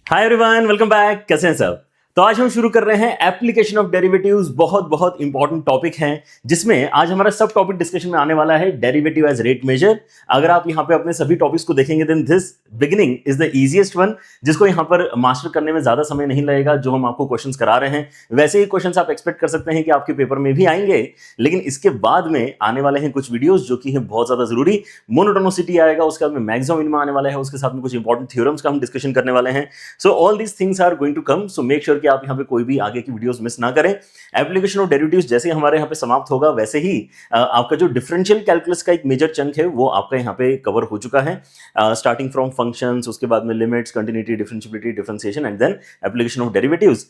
Hi everyone, welcome back. कैसे हैं सब? तो आज हम शुरू कर रहे हैं एप्लीकेशन ऑफ डेरिवेटिव्स। बहुत बहुत इंपॉर्टेंट टॉपिक है जिसमें आज हमारा सब टॉपिक डिस्कशन में आने वाला है डेरिवेटिव एज रेट मेजर। अगर आप यहां पे अपने सभी टॉपिक्स को देखेंगे then this beginning is the easiest one, जिसको यहां पर मास्टर करने में ज्यादा समय नहीं लगेगा। जो हम आपको क्वेश्चंस करा रहे हैं वैसे ही क्वेश्चंस आप एक्सपेक्ट कर सकते हैं कि आपके पेपर में भी आएंगे, लेकिन इसके बाद में आने वाले हैं कुछ वीडियोस जो कि है बहुत ज्यादा जरूरी। मोनोटोनिसिटी आएगा, उसके बाद में मैक्सिमम मिनिमम आने वाला है, उसके साथ में कुछ इंपॉर्टेंट थ्योरम्स का हम डिस्कशन करने वाले हैं। So all these things are going to come, so make sure कि आप यहाँ पे कोई भी आगे की वीडियोस मिस ना करें। एप्लीकेशन ऑफ डेरिवेटिव्स जैसे ही हमारे यहाँ पे समाप्त होगा वैसे ही आपका जो डिफरेंशियल कैलकुलस का एक मेजर चंक है वो आपका यहाँ पे कवर हो चुका है, स्टार्टिंग फ्रॉम फंक्शंस, उसके बाद में limits, continuity, differentiability, differentiation and then application of derivatives.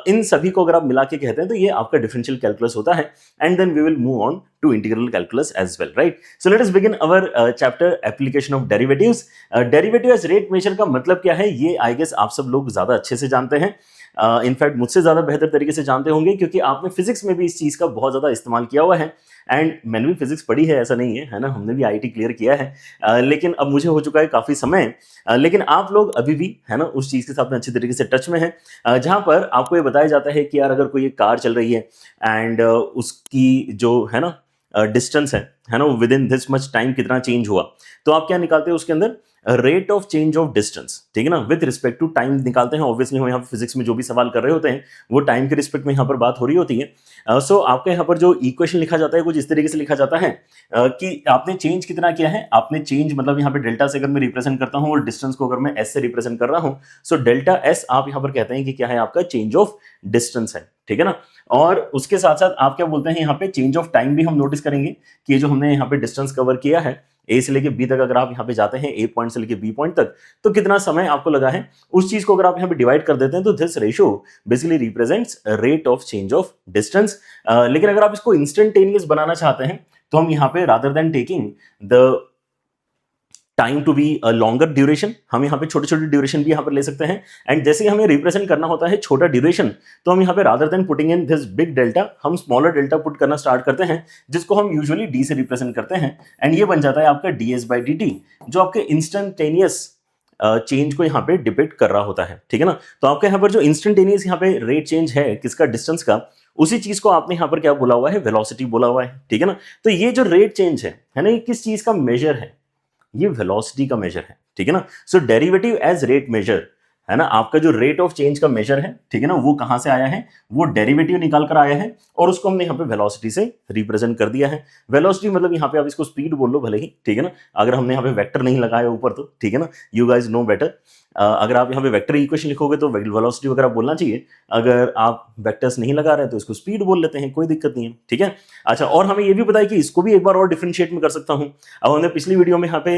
इन सभी को अगर आप मिला के कहते हैं तो ये आपका डिफरेंशियल कैलकुलस होता है, and then we will move on to integral calculus as well, right? So let us begin our chapter application of derivatives. Derivative as rate measure का मतलब क्या है ये आई गेस आप सब लोग ज्यादा अच्छे से जानते हैं, इनफैक्ट मुझसे ज्यादा बेहतर तरीके से जानते होंगे, क्योंकि आपने फिजिक्स में भी इस चीज का बहुत ज्यादा इस्तेमाल किया हुआ है। एंड मैंने भी फिजिक्स पढ़ी है, ऐसा नहीं है ना, हमने भी आईआईटी क्लियर किया है, लेकिन अब मुझे हो चुका है काफी समय, लेकिन आप लोग अभी भी है ना उस चीज के साथ में अच्छी तरीके से टच में है, जहां पर आपको ये बताया जाता है कि यार अगर कोई एक कार चल रही है एंड उसकी जो है ना डिस्टेंस है ना, with in this much time कितना चेंज हुआ, तो आप क्या निकालते हैं उसके अंदर? Rate of change of distance, ठीक है ना, विद रिस्पेक्ट टू टाइम निकालते हैं। ऑब्वियसली हम यहाँ पे फिजिक्स में जो भी सवाल कर रहे होते हैं वो टाइम के रिस्पेक्ट में यहाँ पर बात हो रही होती है। सो आपके यहाँ पर जो इक्वेशन लिखा जाता है कुछ इस तरीके से लिखा जाता है कि आपने चेंज कितना किया है। आपने चेंज मतलब यहाँ पे डेल्टा से अगर मैं रिप्रेजेंट करता हूँ और डिस्टेंस को अगर मैं एस से रिप्रेजेंट कर रहा हूँ, सो डेल्टा एस आप यहाँ पर कहते हैं कि क्या है, आपका चेंज ऑफ डिस्टेंस है, ठीक है ना। और उसके साथ साथ आप क्या बोलते हैं यहाँ पे, चेंज ऑफ टाइम भी हम नोटिस करेंगे कि ये जो हमने यहाँ पे डिस्टेंस कवर किया है ए से लेके बी तक, अगर आप यहाँ पे जाते हैं ए पॉइंट से लेके बी पॉइंट तक, तो कितना समय आपको लगा है, उस चीज को अगर आप यहाँ पे डिवाइड कर देते हैं तो this ratio basically represents rate of change of distance. लेकिन अगर आप इसको इंस्टेंटेनियस बनाना चाहते हैं तो हम यहाँ पे rather than taking the time to be a longer duration, हम यहाँ पे छोटे छोटे ड्यूरेशन भी यहाँ पर ले सकते हैं। एंड जैसे ही हमें रिप्रेजेंट करना होता है छोटा ड्यूरेशन, तो हम यहाँ पे rather then putting in this big delta, हम स्मॉलर डेल्टा पुट करना स्टार्ट करते हैं, जिसको हम यूजुअली डी से रिप्रेजेंट करते हैं। एंड ये बन जाता है आपका D S by D T, जो आपके इंस्टेंटेनियस चेंज को यहाँ पे डिपिक्ट कर रहा होता है, ठीक है ना। तो आपके यहाँ पर जो इंस्टेंटेनियस यहाँ पे रेट चेंज है किसका, डिस्टेंस का, उसी चीज को आपने यहाँ पर क्या बोला हुआ है, वेलोसिटी बोला हुआ है, ठीक है ना। तो ये जो रेट चेंज है ना, ये किस चीज का मेजर है, ये वेलोसिटी का मेजर है, ठीक है ना। सो डेरिवेटिव एज रेट मेजर है ना, आपका जो रेट ऑफ चेंज का मेजर है, ठीक है ना, वो कहां से आया है, वो डेरिवेटिव निकाल कर आया है और उसको हमने यहाँ पे वेलोसिटी से रिप्रेजेंट कर दिया है। वेलोसिटी मतलब यहाँ पे आप इसको स्पीड बोल लो भले ही, ठीक है ना, अगर हमने यहाँ पे वेक्टर नहीं लगाया ऊपर तो, ठीक है ना, यू गाइज नो बेटर। अगर आप यहाँ पे वेक्टर इक्वेशन लिखोगे तो वेलोसिटी वगैरह बोलना चाहिए, अगर आप वेक्टर्स नहीं लगा रहे तो इसको स्पीड बोल लेते हैं, कोई दिक्कत नहीं है, ठीक है। अच्छा, और हमें ये भी पता है कि इसको भी एक बार और डिफरेंशिएट में कर सकता हूँ। अब हमने पिछली वीडियो में यहाँ पे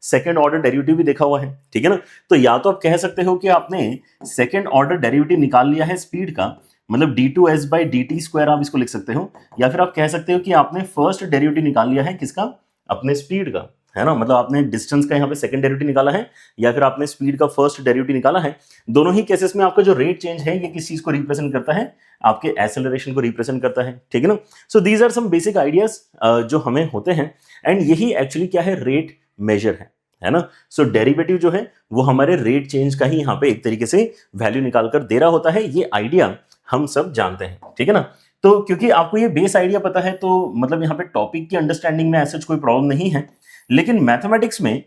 सेकेंड ऑर्डर डेरिवेटिव भी देखा हुआ है, ठीक है ना। तो या तो आप कह सकते हो कि आपने सेकेंड ऑर्डर डेरिवेटिव निकाल लिया है स्पीड का, मतलब D two S by D T square आप इसको लिख सकते हो, या फिर आप कह सकते हो कि आपने फर्स्ट डेरिवेटिव निकाल लिया है किसका, अपने स्पीड का, है ना, मतलब आपने डिस्टेंस का यहाँ पे सेकंड डेरिवेटिव निकाला है या फिर आपने स्पीड का फर्स्ट डेरिवेटिव निकाला है। दोनों ही केसेस में आपका जो रेट चेंज है ये किस चीज को रिप्रेजेंट करता है, आपके एक्सेलरेशन को रिप्रेजेंट करता है, ठीक है ना। So these are some basic ideas जो हमें होते हैं, एंड यही एक्चुअली क्या है, रेट मेजर है ना। सो डेरिवेटिव जो है वो हमारे रेट चेंज का ही यहाँ पे एक तरीके से वैल्यू निकाल कर दे रहा होता है, ये आइडिया हम सब जानते हैं, ठीक है ना। तो क्योंकि आपको ये बेस आइडिया पता है तो मतलब यहाँ पे टॉपिक की अंडरस्टैंडिंग में ऐसा कोई प्रॉब्लम नहीं है, लेकिन मैथमेटिक्स में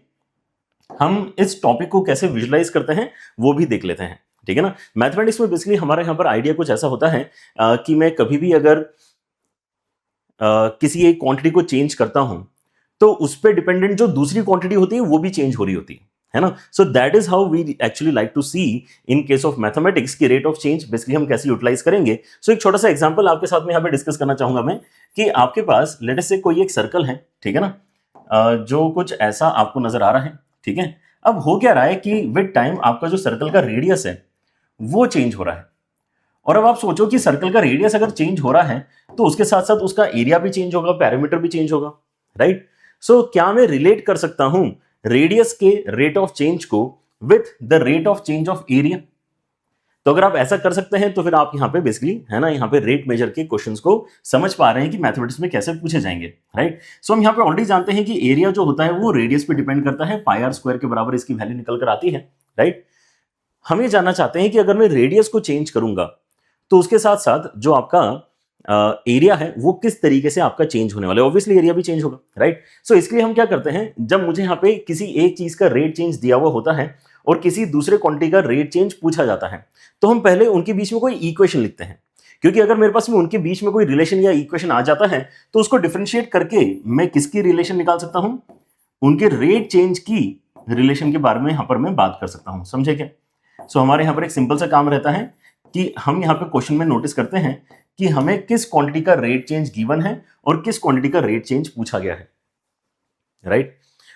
हम इस टॉपिक को कैसे विजुलाइज करते हैं वो भी देख लेते हैं, ठीक है ना। मैथमेटिक्स में बेसिकली हमारे यहाँ पर आइडिया कुछ ऐसा होता है कि मैं कभी भी अगर किसी एक क्वांटिटी को चेंज करता हूं तो उस पर डिपेंडेंट जो दूसरी क्वांटिटी होती है वो भी चेंज हो रही होती है ना। So that is how we actually like to see in case of mathematics की रेट ऑफ चेंज बेसिकली हम कैसे यूटिलाइज करेंगे। सो एक छोटा सा एग्जांपल आपके साथ में यहाँ पे डिस्कस करना चाहूंगा मैं कि आपके पास लेट अस से कोई एक सर्कल है, ठीक है ना, जो कुछ ऐसा आपको नजर आ रहा है, ठीक है। अब हो क्या रहा है कि विद टाइम आपका जो सर्कल का रेडियस है वो चेंज हो रहा है, और अब आप सोचो कि सर्कल का रेडियस अगर चेंज हो रहा है तो उसके साथ साथ उसका एरिया भी चेंज होगा, पैरामीटर भी चेंज होगा, राइट। सो क्या मैं रिलेट कर सकता हूं रेडियस के रेट ऑफ चेंज को with the rate of change of area? तो अगर आप ऐसा कर सकते हैं तो फिर आप यहाँ पे बेसिकली है ना, यहाँ पे रेट मेजर के क्वेश्चंस को समझ पा रहे हैं कि मैथमेटिक्स में कैसे पूछे जाएंगे, राइट। सो हम यहाँ पे ऑलरेडी जानते हैं कि एरिया जो होता है वो रेडियस पे डिपेंड करता है, पाई आर स्क्वायर के बराबर इसकी वैल्यू निकल कर आती है, राइट। हम ये जानना चाहते हैं कि अगर मैं रेडियस को चेंज करूंगा तो उसके साथ साथ जो आपका एरिया है वो किस तरीके से आपका चेंज होने वाला है। ऑब्वियसली एरिया भी चेंज होगा, राइट। सो इसके लिए हम क्या करते हैं, जब मुझे यहाँ पे किसी एक चीज का रेट चेंज दिया हुआ होता है और किसी दूसरे क्वांटिटी का रेट चेंज पूछा जाता है, तो हम पहले उनके बीच में कोई इक्वेशन लिखते हैं। क्योंकि अगर मेरे पास में उनके बीच में कोई रिलेशन या इक्वेशन आ जाता है तो उसको डिफरेंशिएट करके मैं किसकी रिलेशन निकाल सकता हूं, उनके रेट चेंज की रिलेशन के बारे में यहां पर मैं बात कर सकता हूं। समझे क्या? सो हमारे यहां पर एक सिंपल सा काम रहता है कि हम यहां पे क्वेश्चन में नोटिस करते हैं कि हमें किस क्वांटिटी का रेट चेंज गिवन है और किस क्वांटिटी का रेट चेंज पूछा गया है, राइट।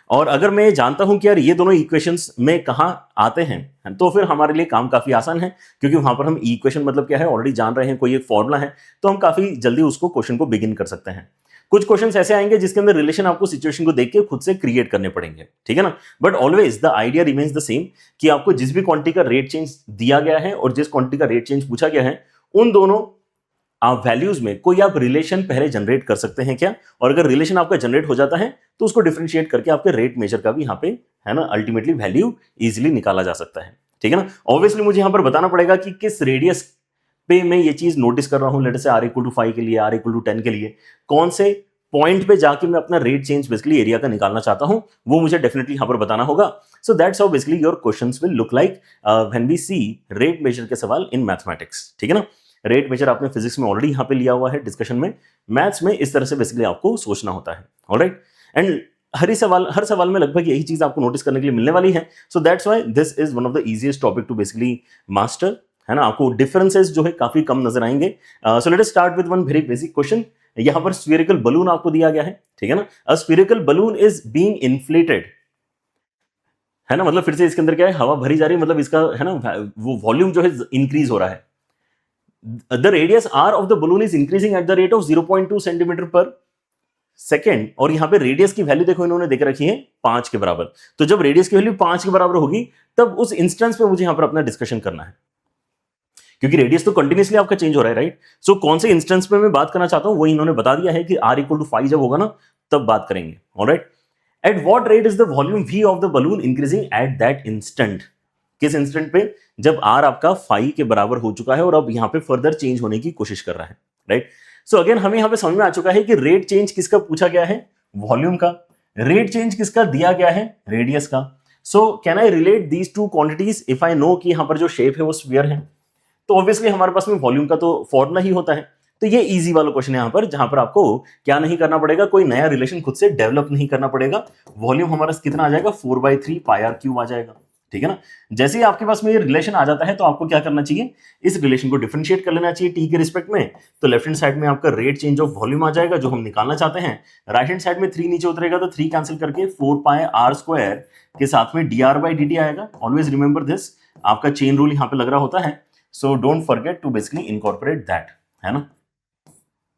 और अगर मैं जानता हूं कि यार ये दोनों इक्वेशंस में कहां आते हैं तो फिर हमारे लिए काम काफी आसान है, क्योंकि वहां पर हम इक्वेशन मतलब क्या है ऑलरेडी जान रहे हैं, कोई एक फॉर्मूला है, तो हम काफी जल्दी उसको क्वेश्चन को बिगिन कर सकते हैं। कुछ क्वेश्चंस ऐसे आएंगे जिसके अंदर रिलेशन आपको सिचुएशन को देख के खुद से क्रिएट करने पड़ेंगे, ठीक है ना। But always the idea remains the same कि आपको जिस भी क्वांटिटी का रेट चेंज दिया गया है और जिस क्वांटिटी का रेट चेंज पूछा गया है, उन दोनों आप वैल्यूज में कोई आप रिलेशन पहले जनरेट कर सकते हैं क्या, और अगर रिलेशन आपका जनरेट हो जाता है तो उसको डिफरेंशिएट करके आपके रेट मेजर का भी यहाँ पे है ना अल्टीमेटली वैल्यू इजीली निकाला जा सकता है, ठीक है ना। ऑब्वियसली मुझे यहाँ पर बताना पड़ेगा कि किस रेडियस पे मैं ये चीज नोटिस कर रहा हूं, लेट से r=5 के लिए, r=10 के लिए, कौन से पॉइंट पे जाके मैं अपना रेट चेंज बेसिकली एरिया का निकालना चाहता हूं, वो मुझे डेफिनेटली यहां पर बताना होगा। So that's how basically your questions will look like when we see rate measure के सवाल इन मैथमेटिक्स, ठीक है ना। रेट मेजर आपने फिजिक्स में ऑलरेडी यहां पे लिया हुआ है डिस्कशन में, मैथ्स में इस तरह से बेसिकली आपको सोचना होता है, ऑलराइट। एंड हर सवाल में लगभग यही चीज आपको नोटिस करने के लिए मिलने वाली है। So that's why this is one of the easiest topic to basically master, है ना। आपको डिफरेंसेस जो है काफी कम नजर आएंगे। सो let us start with one very basic question. यहां पर स्फीरिकल बलून आपको दिया गया है, ठीक है ना। अ स्फीरिकल बलून इज बीइंग इन्फ्लेटेड, है ना, मतलब फिर से इसके अंदर क्या है, हवा भरी जा रही है, मतलब इसका है ना वो वॉल्यूम जो है इंक्रीज हो रहा है। The radius R of the balloon is increasing at the rate of 0.2 centimetre per second, और यहां पे रेडियस की वैल्यू देखो इन्होंने देख रखी है 5 के बराबर। तो जब रेडियस की वैल्यू 5 के बराबर होगी तब उस इंस्टेंस पे मुझे यहां पर अपना डिस्कशन करना है, क्योंकि रेडियस तो कंटिन्यूसली आपका चेंज हो रहा है, राइट। सो कौन से इंस्टेंस पे मैं बात करना चाहता हूं वो इन्होंने बता दिया है कि r=5 जब होगा ना तब बात करेंगे, alright. At what rate is the volume v of the balloon increasing at that instant, किस इंस्टेंट पे, जब r आपका 5 के बराबर हो चुका है और अब यहां पे फर्दर चेंज होने की कोशिश कर रहा है, राइट। सो अगेन हमें यहां पे समझ में आ चुका है कि रेट चेंज किसका पूछा गया है, वॉल्यूम का। रेट चेंज किसका दिया गया है, रेडियस का। So can I relate these two quantities if I know कि यहां पर जो शेप है वो स्फीयर है, तो ऑब्वियसली हमारे पास में वॉल्यूम का तो फॉर्मूला ही होता है। तो ये इजी वाला क्वेश्चन है यहां पर, जहां पर आपको क्या नहीं करना पड़ेगा, कोई नया रिलेशन खुद से डेवलप नहीं करना पड़ेगा। वॉल्यूम हमारा कितना आ जाएगा, 4/3 πr³ आ जाएगा, ठीक है ना। जैसे ही आपके पास में ये रिलेशन आ जाता है तो आपको क्या करना चाहिए, इस रिलेशन को डिफरेंशिएट कर लेना चाहिए टी के रिस्पेक्ट में। तो लेफ्ट हैंड साइड में आपका रेट चेंज ऑफ वॉल्यूम आ जाएगा जो हम निकालना चाहते हैं। राइट हैंड साइड में 3 नीचे उतरेगा तो 3 कैंसिल करके 4πr² के साथ में dr/dt आएगा। ऑलवेज रिमेंबर दिस, आपका चेन रूल यहां पे लग रहा होता है, so don't forget to basically incorporate that, है ना।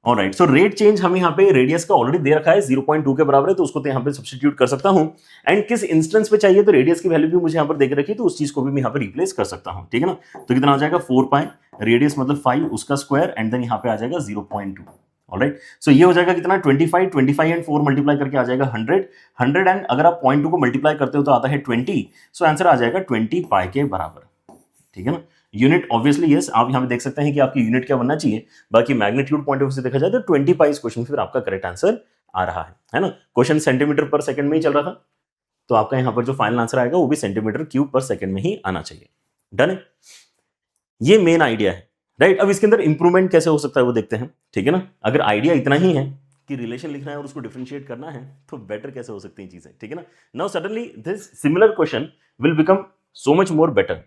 ऑलराइट, सो रेट चेंज हम यहाँ पे रेडियस का ऑलरेडी दे रखा है 0.2 के बराबर है, तो उसको तो यहाँ पे सब्स्टिट्यूट कर सकता हूँ। एंड किस इंस्टेंस पे चाहिए तो रेडियस की वैल्यू भी मुझे यहाँ पर देख रखी है, तो उस चीज को भी मैं यहाँ पे रिप्लेस कर सकता हूँ, ठीक है ना। तो कितना आ जाएगा 4π, रेडियस मतलब 5 उसका स्क्वायर, एंड देन यहाँ पे आ जाएगा 0.2। ऑलराइट, सो ये हो जाएगा कितना 25 एंड 4 मल्टीप्लाई करके आ जाएगा 100 एंड अगर आप 0.2 को मल्टीप्लाई करते हो तो आता है 20। सो आंसर आ जाएगा 20π के बराबर, ठीक है ना। यूनिट ऑब्वियसली यस, आप यहां पे देख सकते हैं कि आपकी यूनिट क्या बनना चाहिए। बाकी मैग्नीट्यूड पॉइंट ऑफ व्यू से देखा जाए तो 20π इस क्वेश्चन फिर आपका करेक्ट आंसर आ रहा है ना। क्वेश्चन सेंटीमीटर पर सेकंड में ही चल रहा था, तो आपका यहां पर जो फाइनल आंसर आएगा वो भी सेंटीमीटर क्यूब पर सेकंड में ही आना चाहिए। डन है, ये मेन आइडिया है, राइट। अब इसके अंदर इंप्रूवमेंट कैसे हो सकता है वो देखते हैं, ठीक है ना। अगर आइडिया इतना ही है कि रिलेशन लिखना है और उसको डिफरेंशिएट करना है तो बेटर कैसे हो सकती है चीजें, ठीक है ना। Now suddenly this similar question will become so much more better.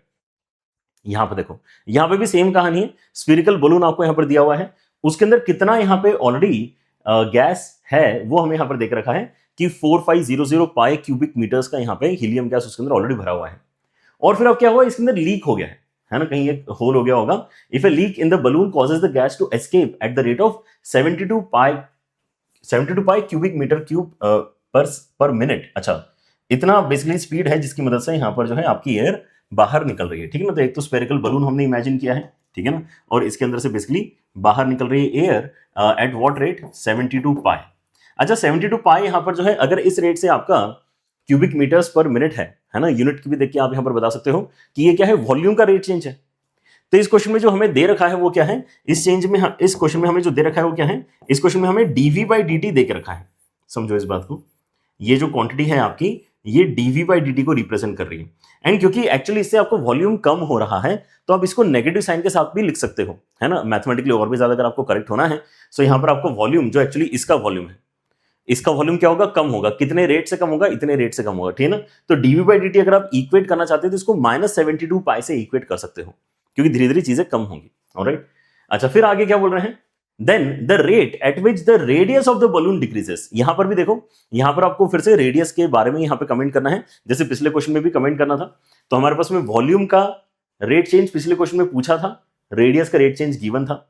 यहां पे देखो, यहां पे भी सेम कहानी है, स्फीरिकल बलून आपको यहां पर दिया हुआ है, उसके अंदर कितना यहां पे ऑलरेडी गैस है वो हमें यहां पर देख रखा है कि 4500 पाई क्यूबिक मीटर्स का यहां पे हीलियम गैस उसके अंदर ऑलरेडी भरा हुआ है। और फिर अब क्या हुआ, इसके अंदर लीक हो गया है ना, कहीं एक होल हो गया होगा। If a leak in the balloon causes the gas to escape at the rate of 72 pi cubic metre cube per minute. अच्छा, इतना बेसिकली स्पीड है जिसकी मदद से यहां पर जो है आपकी एयर बाहर निकल रही है, ठीक है ना। तो एक तो स्फेरिकल बलून हमने इमेजिन किया है, ठीक है ना, और इसके अंदर से बेसिकली बाहर निकल रही है एयर एट व्हाट रेट, 72 पाई। अच्छा, 72 पाई यहां पर जो है अगर इस रेट से आपका क्यूबिक मीटर्स पर मिनट है ना, यूनिट की भी देख के आप यहां पर बता सकते हो कि ये क्या है, वॉल्यूम का रेट चेंज है। तो इस क्वेश्चन में जो हमें दे रखा है वो क्या है, इस क्वेश्चन में हमें जो दे रखा है वो क्या है, इस क्वेश्चन में हमें dv बाई dt दे के रखा है। समझो इस बात को, ये जो क्वांटिटी है आपकी, ये dv बाई dt को रिप्रेजेंट कर रही है। एंड क्योंकि एक्चुअली इससे आपको वॉल्यूम कम हो रहा है, तो आप इसको नेगेटिव साइन के साथ भी लिख सकते हो, है ना, मैथमेटिकली और भी ज्यादा अगर आपको करेक्ट होना है। सो यहां पर आपको वॉल्यूम जो एक्चुअली इसका वॉल्यूम है, इसका वॉल्यूम क्या होगा, कम होगा। कितने रेट से कम होगा, इतने रेट से कम होगा, ठीक है ना। तो dv बाई dt अगर आप इक्वेट करना चाहते हो तो इसको -72 पाई से इक्वेट कर सकते हो, क्योंकि धीरे धीरे चीजें कम होंगी। ऑलराइट, अच्छा फिर आगे क्या बोल रहे हैं, then the rate at which the radius of the balloon decreases. यहां पर भी देखो, यहां पर आपको फिर से रेडियस के बारे में यहां पे कमेंट करना है, जैसे पिछले क्वेश्चन में भी कमेंट करना था। तो हमारे पास में वॉल्यूम का रेट चेंज पिछले क्वेश्चन में पूछा था, रेडियस का रेट चेंज गिवन था।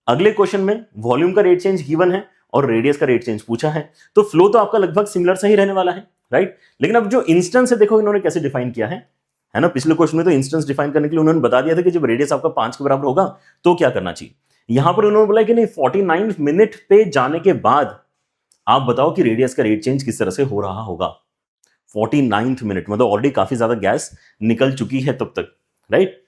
अगले क्वेश्चन में वॉल्यूम का रेट चेंज गिवन है और रेडियस का रेट चेंज पूछा है। तो फ्लो तो आपका लगभग सिमिलर सा ही रहने वाला है, राइट। लेकिन अब जो इंस्टेंस है, देखो इन्होंने कैसे डिफाइन किया है ना। पिछले क्वेश्चन में तो इंस्टेंस डिफाइन करने के लिए उन्होंने बता दिया था कि जब रेडियस आपका 5 के बराबर होगा तो क्या करना चाहिए। यहां पर उन्होंने बोला कि नहीं, 49 मिनट पे जाने के बाद आप बताओ कि रेडियस का रेट चेंज किस तरह से हो रहा होगा। 49 मिनट मतलब ऑलरेडी काफी ज्यादा गैस निकल चुकी है तब तक, राइट।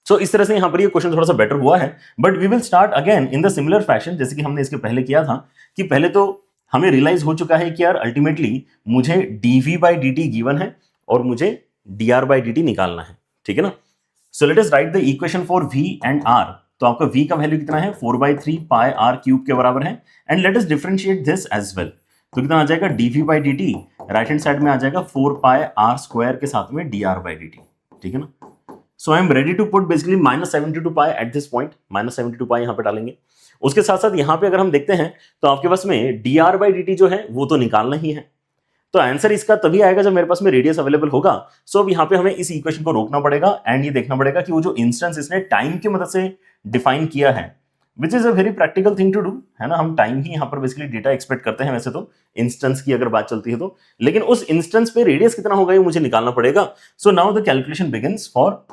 सो इस तरह से यहां पर ये क्वेश्चन थोड़ा सा बेटर हुआ है, but we will start again in the similar fashion, जैसे कि हमने इसके पहले किया था। कि पहले तो हमें रियलाइज हो चुका है कि यार अल्टीमेटली मुझे dv बाई dt गिवन है और मुझे dr बाई dt निकालना है, ठीक है ना। सो let us right the equation for v and r। तो आपका v का वैल्यू कितना है, 4/3 पाई r क्यूब के बराबर है। And let us differentiate this as well. तो कितना आ जाएगा, dv by dt right hand side में आ जाएगा 4 पाई r स्क्वायर के साथ में dr बाई dt, ठीक है ना। So I am ready to put basically -72 pi at this point, -72 pi यहां पे डालेंगे। उसके साथ साथ यहां पे अगर हम देखते हैं तो आपके पास में dr बाई dt जो है वो तो निकालना ही है। तो आंसर इसका तभी आएगा जब मेरे पास में रेडियस अवेलेबल होगा। सो अब यहां पे हमें इस इक्वेशन को रोकना पड़ेगा एंड ये देखना पड़ेगा कि वो जो इंस्टेंस इसने टाइम की मदद से डिफाइन किया है, which is a very practical thing to do, है ना। हम टाइम ही यहां पर बेसिकली डेटा एक्सपेक्ट करते हैं वैसे तो, इंस्टेंस की अगर बात चलती है तो, लेकिन उस इंस्टेंस पे रेडियस कितना होगा ये मुझे निकालना पड़ेगा। So now the calculation begins for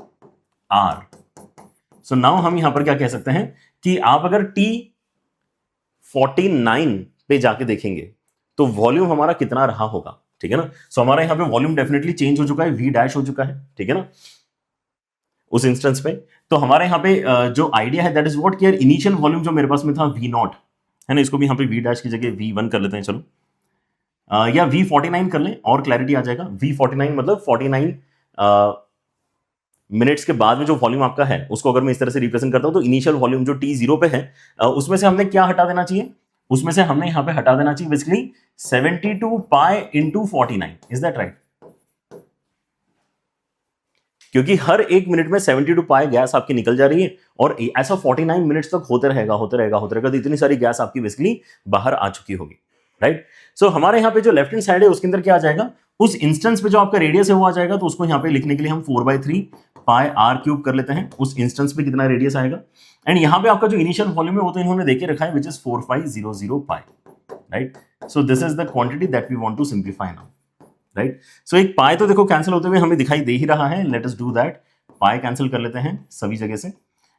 R. So now हम यहां पर क्या कह सकते हैं कि आप अगर T49 पे जाके देखेंगे तो वॉल्यूम हमारा कितना रहा होगा, ठीक है ना। सो हमारा यहां पे वॉल्यूम डेफिनेटली चेंज हो चुका है, V डैश हो चुका है, ठीक है ना, उस इंस्टेंस पे। तो हमारे यहां पे जो आइडिया है दैट इज व्हाट, कि इनिशियल वॉल्यूम जो मेरे पास में था V0, है ना, इसको भी यहां पे V डैश की जगह V1 कर लेते हैं, चलो, या V49 कर लें और क्लैरिटी आ जाएगा। V49 मतलब 49 मिनट्स के बाद में जो वॉल्यूम आपका है उसको अगर मैं इस तरह से रिप्रेजेंट करता हूं तो इनिशियल वॉल्यूम जो T0 पे है उसमें से हमने क्या हटा देना चाहिए, उसमें से हमने यहां पे हटा देना चाहिए basically 72 pi into 49। Is that right? क्योंकि हर एक मिनट में 72 पाई गैस आपकी निकल जा रही है और ऐसा 49 मिनट्स तक होते रहेगा तो इतनी सारी गैस आपकी बेसिकली बाहर आ चुकी होगी, राइट। सो हमारे यहाँ पे जो लेफ्ट हैंड साइड है उसके अंदर क्या आ जाएगा, उस इंस्टेंस पे जो आपका रेडियस है वो आ जाएगा। तो उसको यहाँ पे लिखने के लिए हम 4/3 पाई r क्यूब कर लेते हैं। उस इंस्टेंस पे कितना रेडियस आएगा, एंड यहाँ पे आपका जो इनिशियल वॉल्यूम है वो तो इन्होंने देके रखा है, which is 4500 pi, right. So this is the quantity that we want to simplify now, right. So एक पाई तो देखो कैंसिल होते हुए हमें दिखाई दे ही रहा है, let us do that. Pi cancel कर लेते हैं सभी जगह से।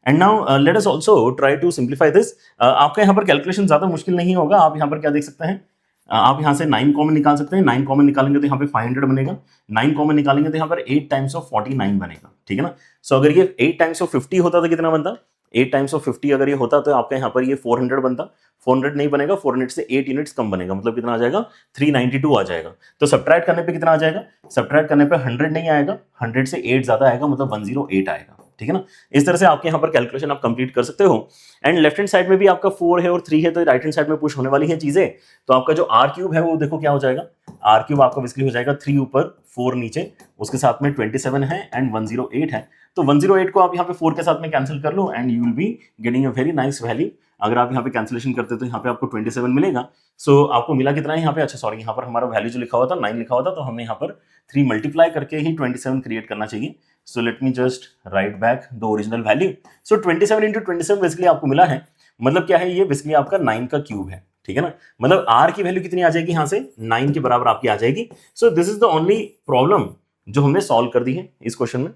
And now let us also try to simplify this. आपका यहाँ पर कैलकुलेशन ज्यादा मुश्किल नहीं होगा। आप यहाँ पर क्या देख सकते हैं, आप यहाँ से 9 कॉमन निकाल सकते हैं। 9 कॉमन निकालेंगे तो यहाँ पे 500 बनेगा। 9 कॉमन निकालेंगे तो यहाँ पर 8 टाइम्स ऑफ 49 बनेगा, ठीक है ना। सो अगर ये 8 टाइम्स ऑफ 50 होता तो कितना बनता, 8 टाइम्स ऑफ 50 अगर ये होता तो आपका यहाँ पर ये 400 बनता। 400 नहीं बनेगा, 400 से 8 यूनिट्स कम बनेगा, मतलब कितना आ जाएगा, 392 आ जाएगा। तो सब्ट्रैक्ट करने पे कितना आ जाएगा, सब्ट्रैक्ट करने पे 100 नहीं आएगा, 100 से 8 ज्यादा आएगा, मतलब 108 आएगा, ठीक है ना। इस तरह से आपके यहाँ पर कैलकुलेशन आप कंप्लीट कर सकते हो। एंड लेफ्ट हैंड साइड में भी आपका 4 है और 3 है, तो राइट हैंड साइड में पुश होने वाली है चीजें। तो आपका जो r क्यूब है वो देखो क्या हो जाएगा, r क्यूब आपका बेसिकली हो जाएगा 3 ऊपर 4 नीचे, उसके साथ में 27 है एंड 108 है। तो 108 को आप यहाँ पे 4 के साथ में कैंसिल कर लो and you will be getting a very nice value. अगर आप यहाँ पे कैंसिलेशन करते तो यहाँ पे आपको 27 मिलेगा। सो आपको मिला कितना है यहाँ पे, अच्छा सॉरी, यहाँ पर हमारा वैल्यू जो लिखा हुआ था 9 लिखा हुआ था, तो हमने यहाँ पर 3 मल्टीप्लाई करके ही 27 क्रिएट करना चाहिए। So let me just right back the original value. So 27 into 27 basically आपको मिला है, मतलब क्या है, ये बेसिकली आपका 9 का क्यूब है, ठीक है ना। मतलब r की वैल्यू कितनी आ जाएगी, यहाँ से 9 के बराबर आपकी आ जाएगी। सो this is the only problem जो हमने सॉल्व कर दी है इस क्वेश्चन में।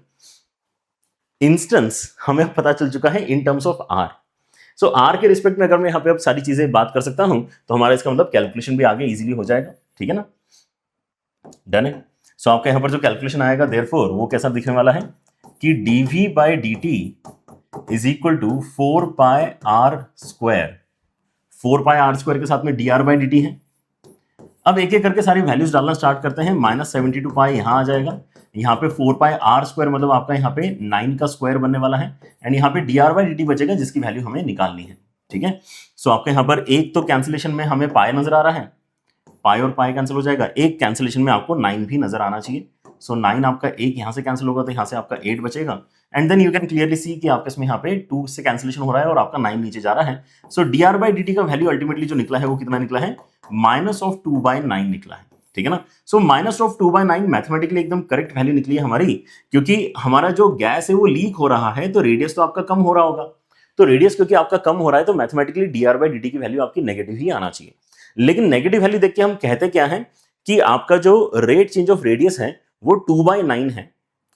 इंस्टेंस हमें पता चल चुका है in terms of r। So r के रिस्पेक्ट में अगर मैं यहाँ पे अब सारी चीजें बात कर सकता हूं तो हमारा इसका मतलब कैलकुलेशन भी आगे इजीली हो जाएगा, ठीक है ना। डन है। सो आपका यहां पर जो कैलकुलेशन आएगा देयरफॉर वो कैसा दिखने वाला है कि dv by dt is equal to 4 pi R square. 4 pi R square के साथ में dr बाई dt है। अब एक एक करके सारी वैल्यूज डालना स्टार्ट करते हैं। -72 पाई यहां आ जाएगा, यहाँ पे 4 पाई आर स्क्वायर मतलब आपका यहाँ पे 9 का स्क्वायर बनने वाला है, एंड यहाँ पे dr बाई dt बचेगा जिसकी वैल्यू हमें निकालनी है। ठीक है, सो आपके यहाँ पर एक तो कैंसिलेशन में हमें पाई नजर आ रहा है, पाई और पाई कैंसिल हो जाएगा, एक कैंसिलेशन में आपको 9 भी नजर आना चाहिए। सो 9 आपका एक यहाँ से कैंसिल होगा तो यहाँ से आपका 8 बचेगा, and then you can clearly see कि आपके इसमें यहाँ पे 2 से कैंसिलेशन हो रहा है और आपका 9 नीचे जा रहा है। सो dr बाई dt का वैल्यू अल्टीमेटली जो निकला है वो कितना निकला है, -2/9 निकला है। ठीक है ना, सो -2/9 मैथमेटिकली एकदम करेक्ट वैल्यू निकली है हमारी, क्योंकि हमारा जो गैस है वो लीक हो रहा है तो रेडियस तो आपका कम हो रहा होगा, तो रेडियस क्योंकि आपका कम हो रहा है तो मैथमेटिकली dr बाई dt की वैल्यू आपकी नेगेटिव ही आना चाहिए। लेकिन नेगेटिव वैल्यू देख के हम कहते क्या है कि आपका जो रेट चेंज ऑफ रेडियस है वो 2/9 है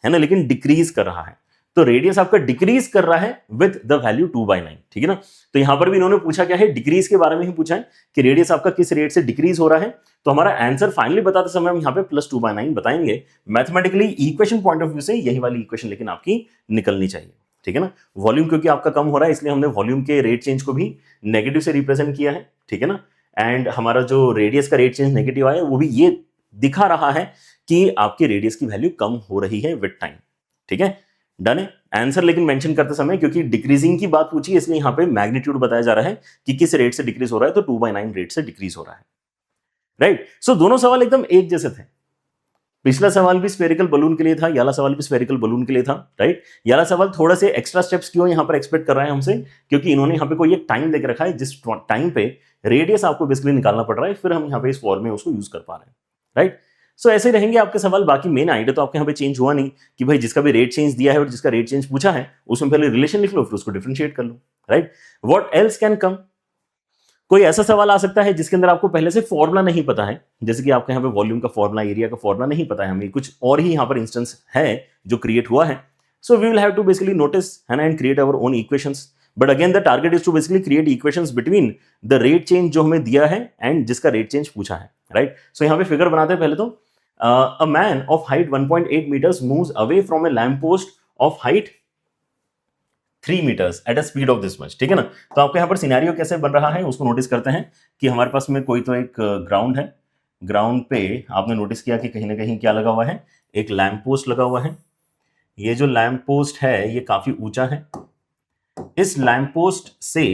ना, लेकिन डिक्रीज कर रहा है, तो रेडियस आपका डिक्रीज कर रहा है विद द वैल्यू 2/9। ठीक है ना, तो यहां पर भी इन्होंने पूछा क्या है, डिक्रीज के बारे में ही पूछा है कि रेडियस आपका किस रेट से डिक्रीज हो रहा है, तो हमारा आंसर फाइनली बताते समय हम यहाँ पे +2/9 बताएंगे। Mathematically equation point of view से यही वाली इक्वेशन लेकिन आपकी निकलनी चाहिए। ठीक है ना, वॉल्यूम क्योंकि आपका कम हो रहा है इसलिए हमने वॉल्यूम के रेट चेंज को भी नेगेटिव से रिप्रेजेंट किया है। ठीक है ना, एंड हमारा जो रेडियस का रेट चेंज नेगेटिव आया वो भी ये दिखा रहा है कि आपकी रेडियस की वैल्यू कम हो रही है विद टाइम। ठीक है, डन है। आंसर लेकिन मेंशन करते समय क्योंकि डिक्रीजिंग की बात पूछी इसलिए यहां पे मैग्नीट्यूड बताया जा रहा है कि किस रेट से डिक्रीज हो रहा है, तो 2/9 रेट से डिक्रीज हो रहा है। राइट, सो दोनों सवाल एकदम एक जैसे थे। पिछला सवाल भी स्फेरिकल बलून के लिए था, ये वाला सवाल भी स्फेरिकल बलून के लिए था। राइट, ये वाला सवाल थोड़ा से एक्स्ट्रा स्टेप्स क्यों यहां पर एक्सपेक्ट कर रहा है हमसे, क्योंकि इन्होंने यहां पे कोई एक टाइम देकर रखा है जिस टाइम पे रेडियस आपको बेसिकली निकालना पड़ रहा है, फिर हम यहाँ पे इस फॉर्म में उसको यूज कर पा रहे हैं। राइट, सो ऐसे रहेंगे आपके सवाल। बाकी मेन आइडिया तो आपके यहाँ पे चेंज हुआ नहीं कि भाई जिसका भी रेट चेंज दिया है और जिसका रेट चेंज पूछा है उसमें पहले रिलेशन लिख लो फिर उसको डिफरेंशिएट कर लो। Right, what else can come, कोई ऐसा सवाल आ सकता है जिसके अंदर आपको पहले से फॉर्मूला नहीं पता है, जैसे कि आपके यहाँ पे वॉल्यूम का फॉर्मूला, एरिया का फॉर्मूला नहीं पता है हमें, कुछ और ही यहाँ पर इंस्टेंस है जो क्रिएट हुआ है। So we will have to basically notice है ना and create our own equations, but again the target is to basically create equations between the rate change जो हमें दिया है एंड जिसका रेट चेंज पूछा है। राइट, सो यहाँ पे फिगर बनाते हैं पहले तो। A man of height 1.8 meters moves away from a lamp post of height 3 meters at a speed of this much। ठीक है ना, तो आपके यहाँ पर सिनेरियो कैसे बन रहा है उसको नोटिस करते हैं कि हमारे पास में कोई तो एक ग्राउंड है, ग्राउंड पे आपने नोटिस किया कि कहीं ना कहीं क्या लगा हुआ है, एक लैंप पोस्ट लगा हुआ है। ये जो लैंप पोस्ट है ये काफी ऊंचा है। इस लैंप पोस्ट से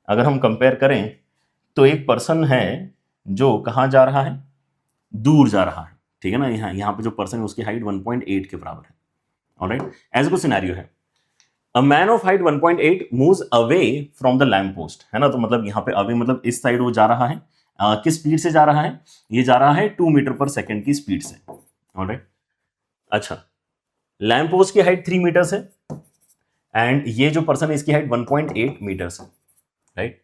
अगर हम कंपेयर करें तो एक पर्सन है जो कहाँ जा रहा है, दूर जा रहा है। ठीक है ना, यहाँ पे जो पर्सन है उसकी हाइट 1.8 के बराबर है। ऑलराइट, ऐसा कुछ सिनेरियो है। A man of height 1.8 moves away from the lamp post, है ना, तो मतलब यहाँ पे अवे मतलब इस साइड वो जा रहा है। किस स्पीड से जा रहा है, ये जा रहा है 2 मीटर पर सेकेंड की स्पीड से। ऑलराइट, अच्छा, लैंप पोस्ट की हाइट 3 मीटर्स है एंड ये जो पर्सन है इसकी हाइट 1.8 मीटर्स है। Right,